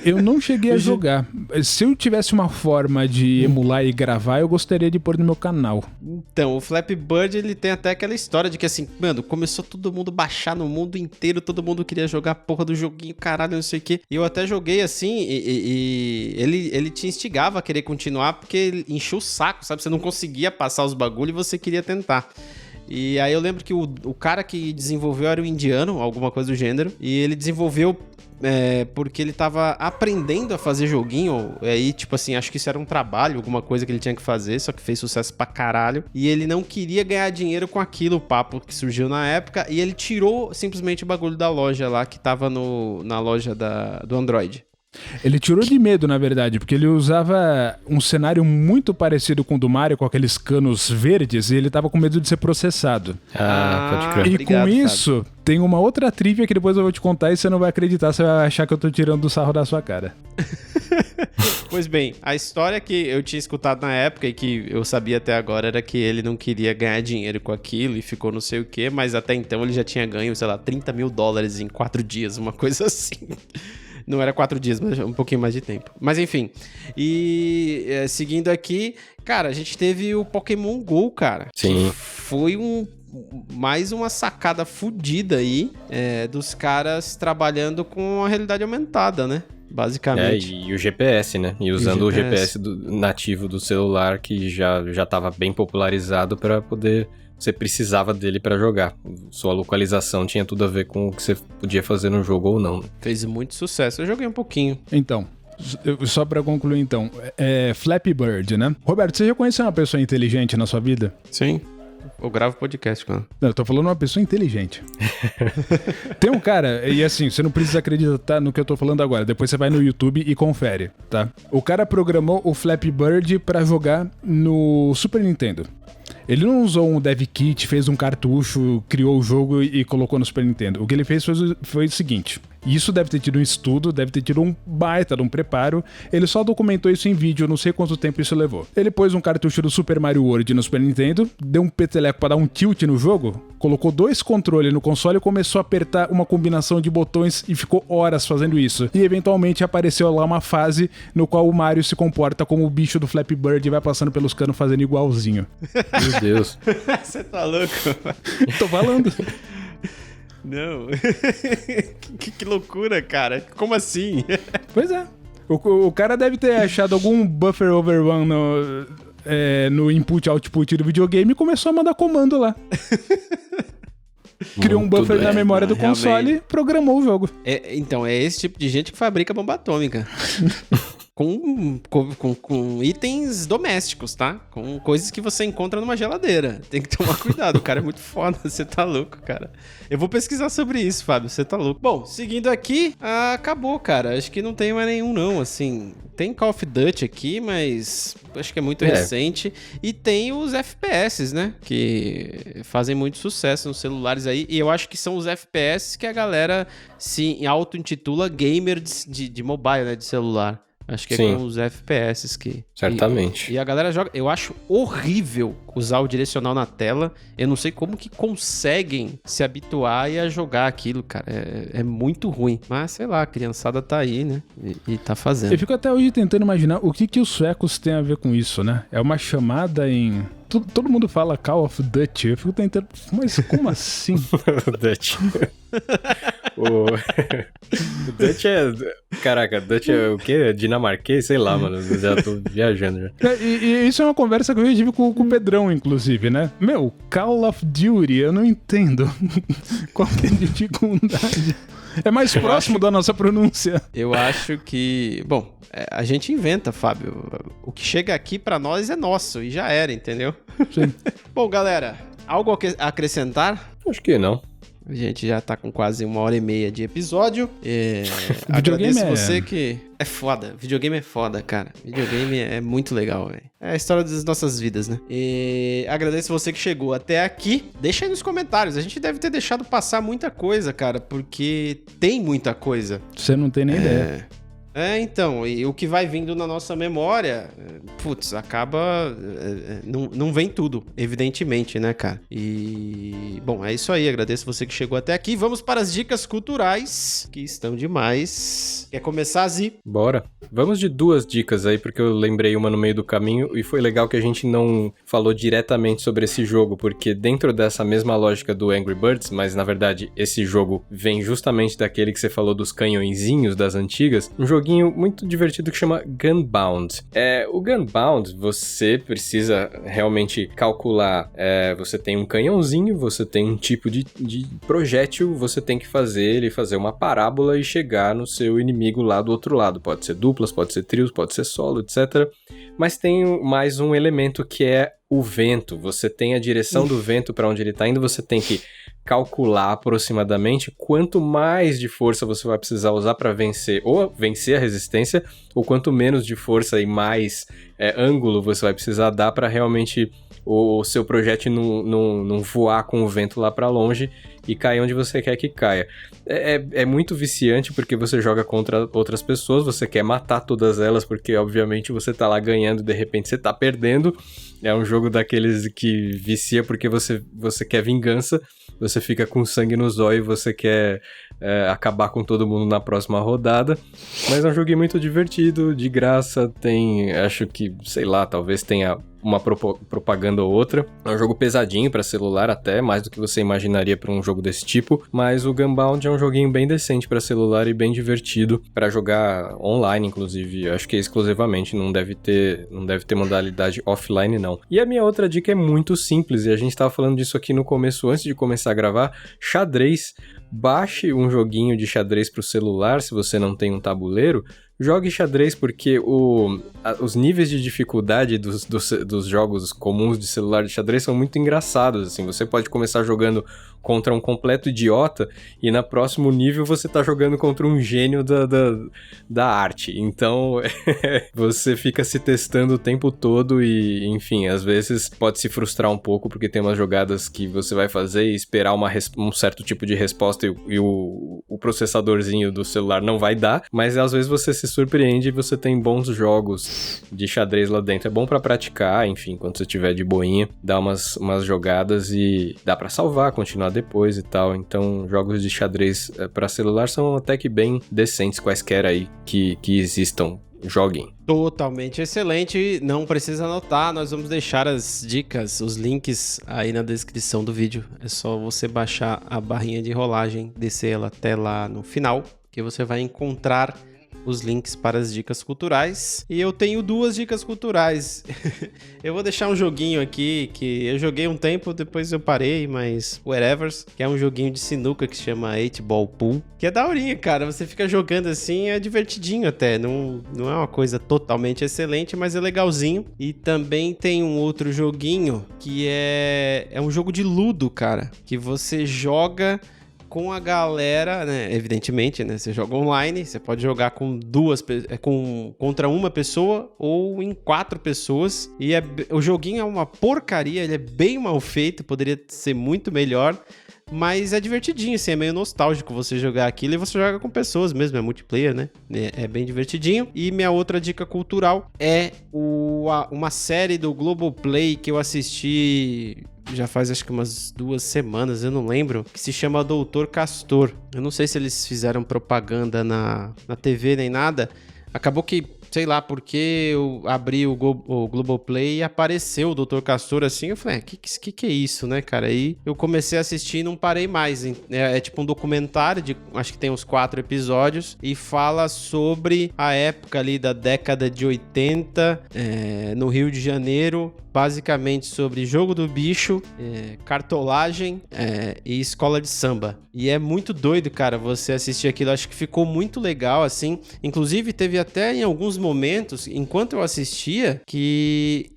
Eu não cheguei a jogar. Se eu tivesse uma forma de emular e gravar, eu gostaria de pôr no meu canal. Então, o Flappy Bird, ele tem até aquela história de que, assim, mano, começou todo mundo baixar no mundo inteiro, todo mundo queria jogar a porra do joguinho, caralho, não sei o quê. E eu até joguei, assim, e ele te instigava a querer continuar, porque ele encheu o saco, sabe? Você não conseguia passar os bagulhos e você queria tentar. E aí eu lembro que o cara que desenvolveu era um indiano, alguma coisa do gênero, e ele desenvolveu porque ele tava aprendendo a fazer joguinho, aí tipo assim, acho que isso era um trabalho, alguma coisa que ele tinha que fazer, só que fez sucesso pra caralho, e ele não queria ganhar dinheiro com aquilo, o papo que surgiu na época, e ele tirou simplesmente o bagulho da loja lá, que tava na loja do Android. Ele tirou de medo, na verdade, porque ele usava um cenário muito parecido com o do Mario, com aqueles canos verdes, e ele tava com medo de ser processado. Pode crer. E Obrigado, com isso, tem uma outra trivia que depois eu vou te contar e você não vai acreditar, você vai achar que eu tô tirando o sarro da sua cara. Pois bem, a história que eu tinha escutado na época e que eu sabia até agora era que ele não queria ganhar dinheiro com aquilo e ficou não sei o quê, mas até então ele já tinha ganho, sei lá, $30 mil em 4 dias, uma coisa assim. Não era 4 dias, mas um pouquinho mais de tempo. Mas enfim, e seguindo aqui, cara, a gente teve o Pokémon GO, cara. Sim. Foi mais uma sacada fodida aí dos caras trabalhando com a realidade aumentada, né? Basicamente. E o GPS, né? E usando o GPS nativo do celular, que já estava bem popularizado para poder... Você precisava dele para jogar. Sua localização tinha tudo a ver com o que você podia fazer no jogo ou não. Fez muito sucesso. Eu joguei um pouquinho. Então, só pra concluir então, Flappy Bird, né? Roberto, você já conheceu uma pessoa inteligente na sua vida? Sim. Eu gravo podcast com ela. Não, eu tô falando uma pessoa inteligente. Tem um cara, e assim, você não precisa acreditar no que eu tô falando agora, depois você vai no YouTube e confere, tá? O cara programou o Flappy Bird pra jogar no Super Nintendo. Ele não usou um dev kit, fez um cartucho, criou o jogo e colocou no Super Nintendo. O que ele fez foi o seguinte... Isso deve ter tido um estudo, deve ter tido um baita de um preparo. Ele só documentou isso em vídeo, eu não sei quanto tempo isso levou. Ele pôs um cartucho do Super Mario World no Super Nintendo, deu um peteleco pra dar um tilt no jogo, colocou 2 controles no console e começou a apertar uma combinação de botões e ficou horas fazendo isso. E eventualmente apareceu lá uma fase no qual o Mario se comporta como o bicho do Flappy Bird e vai passando pelos canos fazendo igualzinho. Meu Deus. Você tá louco? Tô falando. Não. que loucura, cara. Como assim? Pois é. O cara deve ter achado algum buffer overrun no input-output do videogame e começou a mandar comando lá. Criou um buffer na memória do console e programou o jogo. Então, é esse tipo de gente que fabrica bomba atômica. Com itens domésticos, tá? Com coisas que você encontra numa geladeira. Tem que tomar cuidado, o cara é muito foda, você tá louco, cara. Eu vou pesquisar sobre isso, Fábio, você tá louco. Bom, seguindo aqui, acabou, cara. Acho que não tem mais nenhum, não, assim. Tem Call of Duty aqui, mas acho que é muito recente. E tem os FPS, né? Que fazem muito sucesso nos celulares aí. E eu acho que são os FPS que a galera se auto-intitula gamer de mobile, né? De celular. Acho que com os FPS que... Certamente. E a galera joga... Eu acho horrível usar o direcional na tela. Eu não sei como que conseguem se habituar a jogar aquilo, cara. É muito ruim. Mas, sei lá, a criançada tá aí, né? E tá fazendo. Eu fico até hoje tentando imaginar o que os suecos têm a ver com isso, né? É uma chamada em... Todo mundo fala Call of Duty. Eu fico tentando... Mas como assim? Dutch. O Dutch é... Caraca, Dutch é o quê? É dinamarquês? Sei lá, mano. Eu já tô viajando já. E isso é uma conversa que eu tive com o Pedrão, inclusive, né? Meu, Call of Duty, eu não entendo. Qual que é a dificuldade? É mais próximo da nossa pronúncia. Eu acho que... Bom, a gente inventa, Fábio. O que chega aqui pra nós é nosso e já era, entendeu? Sim. Bom, galera, algo a acrescentar? Acho que não. A gente já tá com quase 1h30 de episódio. Agradeço você que... É foda. Videogame é foda, cara. Videogame é muito legal, velho. É a história das nossas vidas, né? E agradeço você que chegou até aqui. Deixa aí nos comentários. A gente deve ter deixado passar muita coisa, cara, porque tem muita coisa. Você não tem nem ideia. Então, e o que vai vindo na nossa memória, putz, acaba... Não vem tudo, evidentemente, né, cara? E, bom, é isso aí, agradeço você que chegou até aqui. Vamos para as dicas culturais, que estão demais. Quer começar, Zi? Bora. Vamos de 2 dicas aí, porque eu lembrei uma no meio do caminho, e foi legal que a gente não falou diretamente sobre esse jogo, porque dentro dessa mesma lógica do Angry Birds, mas na verdade esse jogo vem justamente daquele que você falou dos canhõezinhos das antigas, um joguinho muito divertido que chama Gunbound. O Gunbound, você precisa realmente calcular, você tem um canhãozinho, você tem um tipo de projétil, você tem que fazer uma parábola e chegar no seu inimigo lá do outro lado. Pode ser duplas, pode ser trios, pode ser solo, etc. Mas tem mais um elemento que é o vento. Você tem a direção do vento para onde ele tá indo, você tem que calcular aproximadamente quanto mais de força você vai precisar usar para vencer, ou vencer a resistência, ou quanto menos de força e mais ângulo você vai precisar dar para realmente o seu projétil não voar com o vento lá para longe e cair onde você quer que caia. É muito viciante porque você joga contra outras pessoas, você quer matar todas elas porque obviamente você tá lá ganhando e de repente você tá perdendo. É um jogo daqueles que vicia porque você quer vingança, você fica com sangue nos olhos e você quer acabar com todo mundo na próxima rodada. Mas é um jogo muito divertido, de graça, acho que, sei lá, talvez tenha uma propaganda ou outra. É um jogo pesadinho pra celular até, mais do que você imaginaria pra um jogo desse tipo, mas o Gunbound é um joguinho bem decente pra celular e bem divertido pra jogar online, inclusive. Acho que exclusivamente, não deve ter modalidade offline, não. E a minha outra dica é muito simples, e a gente tava falando disso aqui no começo, antes de começar a gravar, xadrez. Baixe um joguinho de xadrez pro celular, se você não tem um tabuleiro. Jogue xadrez porque os níveis de dificuldade dos jogos comuns de celular de xadrez são muito engraçados, assim. Você pode começar jogando contra um completo idiota e no próximo nível você tá jogando contra um gênio da arte. Então, você fica se testando o tempo todo e, enfim, às vezes pode se frustrar um pouco porque tem umas jogadas que você vai fazer e esperar um certo tipo de resposta e o processadorzinho do celular não vai dar, mas às vezes você se surpreende e você tem bons jogos de xadrez lá dentro. É bom pra praticar, enfim, quando você tiver de boinha, dá umas jogadas e dá pra salvar, continuar depois e tal. Então, jogos de xadrez pra celular são até que bem decentes, quaisquer aí que existam. Joguem. Totalmente excelente, não precisa anotar, nós vamos deixar as dicas, os links aí na descrição do vídeo. É só você baixar a barrinha de rolagem, descer ela até lá no final, que você vai encontrar os links para as dicas culturais. E eu tenho 2 dicas culturais. Eu vou deixar um joguinho aqui que eu joguei um tempo, depois eu parei, mas whatever, que é um joguinho de sinuca que se chama 8-Ball Pool, que é daorinha, cara. Você fica jogando assim, é divertidinho até. Não é uma coisa totalmente excelente, mas é legalzinho. E também tem um outro joguinho que é um jogo de ludo, cara, que você joga com a galera, né? Evidentemente, né? Você joga online, você pode jogar contra uma pessoa ou em 4 pessoas. E o joguinho é uma porcaria, ele é bem mal feito, poderia ser muito melhor. Mas é divertidinho, assim, é meio nostálgico você jogar aquilo e você joga com pessoas mesmo, é multiplayer, né? É bem divertidinho. E minha outra dica cultural é uma série do Globoplay que eu assisti já faz acho que umas 2 semanas, eu não lembro, que se chama Doutor Castor. Eu não sei se eles fizeram propaganda na TV nem nada. Acabou que, sei lá, porque eu abri o Globoplay e apareceu o Dr. Castor assim, eu falei, que é isso, né, cara? Aí eu comecei a assistir e não parei mais. É tipo um documentário, acho que tem uns 4 episódios, e fala sobre a época ali da década de 80, no Rio de Janeiro, basicamente sobre jogo do bicho, cartolagem e escola de samba. E é muito doido, cara, você assistir aquilo. Acho que ficou muito legal, assim. Inclusive, teve até em alguns momentos, enquanto eu assistia, que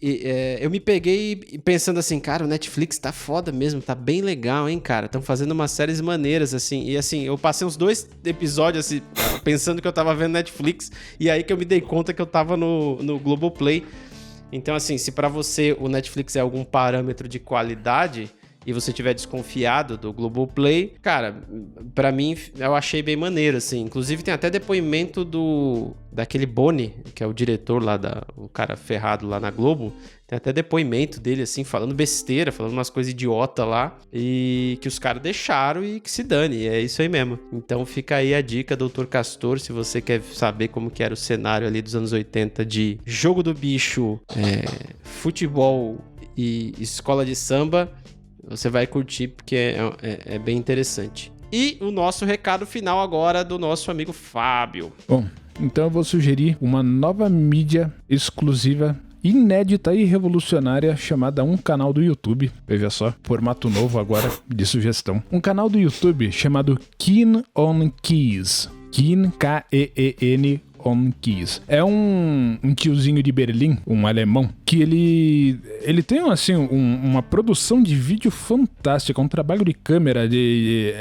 eu me peguei pensando assim, cara, o Netflix tá foda mesmo, tá bem legal, hein, cara? Estão fazendo umas séries maneiras, assim. E assim, eu passei uns 2 episódios, assim, pensando que eu tava vendo Netflix, e aí que eu me dei conta que eu tava no Globoplay. Então, assim, se pra você o Netflix é algum parâmetro de qualidade e você tiver desconfiado do Globoplay, cara, pra mim eu achei bem maneiro, assim. Inclusive tem até depoimento daquele Boni, que é o diretor lá, o cara ferrado lá na Globo. Tem até depoimento dele, assim, falando besteira, falando umas coisas idiota lá, e que os caras deixaram e que se dane, é isso aí mesmo. Então fica aí a dica, Dr. Castor, se você quer saber como que era o cenário ali dos anos 80 de jogo do bicho, futebol e escola de samba, você vai curtir porque é bem interessante. E o nosso recado final agora do nosso amigo Fábio. Bom, então eu vou sugerir uma nova mídia exclusiva, inédita e revolucionária, chamada Um Canal do YouTube. Veja só, formato novo agora de sugestão. Um canal do YouTube chamado Keen on Keys. Keen, Keen on Keys. É um tiozinho de Berlim, um alemão, que ele tem, assim, uma produção de vídeo fantástica, um trabalho de câmera, de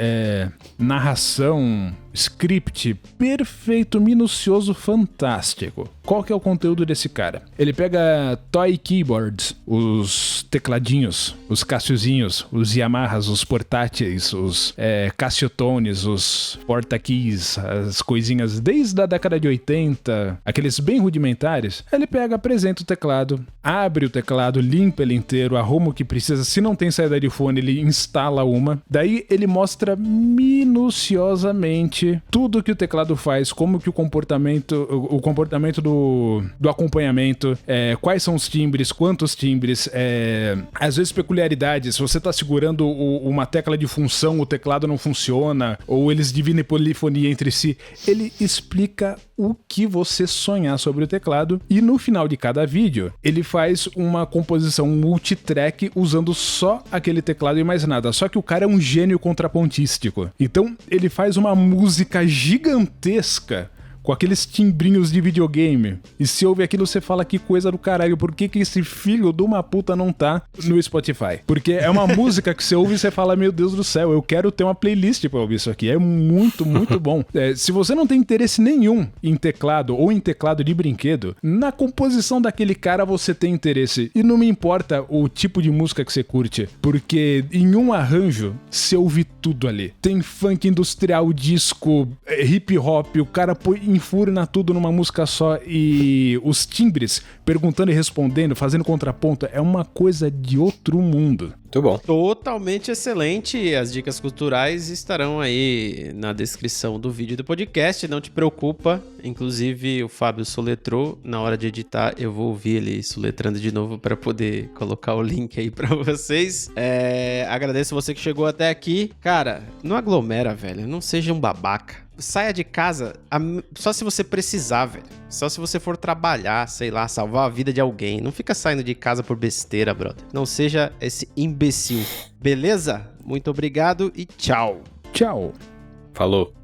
narração, script perfeito, minucioso, fantástico. Qual que é o conteúdo desse cara? Ele pega toy keyboards, os tecladinhos, os Cassiozinhos, os Yamahas, os portáteis, os Cassiotones, os porta-keys, as coisinhas desde a década de 80, aqueles bem rudimentares. Ele pega, apresenta o teclado, abre o teclado, limpa ele inteiro, arruma o que precisa. Se não tem saída de fone, ele instala uma. Daí ele mostra minuciosamente tudo que o teclado faz, como que o comportamento do acompanhamento, quais são os timbres, quantos timbres, às vezes peculiaridades. Se você tá segurando uma tecla de função, o teclado não funciona, ou eles dividem polifonia entre si. Ele explica o que você sonhar sobre o teclado, e no final de cada vídeo ele faz uma composição multitrack usando só aquele teclado e mais nada. Só que o cara é um gênio contrapontístico, então ele faz uma música gigantesca com aqueles timbrinhos de videogame. E se ouve aquilo, você fala, que coisa do caralho, por que esse filho de uma puta não tá no Spotify? Porque é uma música que você ouve e você fala, meu Deus do céu, eu quero ter uma playlist pra ouvir isso aqui. É muito, muito bom. Se você não tem interesse nenhum em teclado ou em teclado de brinquedo, na composição daquele cara você tem interesse. E não me importa o tipo de música que você curte, porque em um arranjo você ouve tudo ali. Tem funk industrial, disco, hip hop, o cara põe enfurna tudo numa música só, e os timbres perguntando e respondendo, fazendo contraponto, é uma coisa de outro mundo. Muito bom. Totalmente excelente. As dicas culturais estarão aí na descrição do vídeo do podcast, não te preocupa. Inclusive o Fábio soletrou, na hora de editar eu vou ouvir ele soletrando de novo para poder colocar o link aí para vocês. Agradeço você que chegou até aqui. Cara, não aglomera, velho, não seja um babaca. Saia de casa só se você precisar, velho. Só se você for trabalhar, sei lá, salvar a vida de alguém. Não fica saindo de casa por besteira, brother. Não seja esse imbecil. Beleza? Muito obrigado e tchau. Tchau. Falou.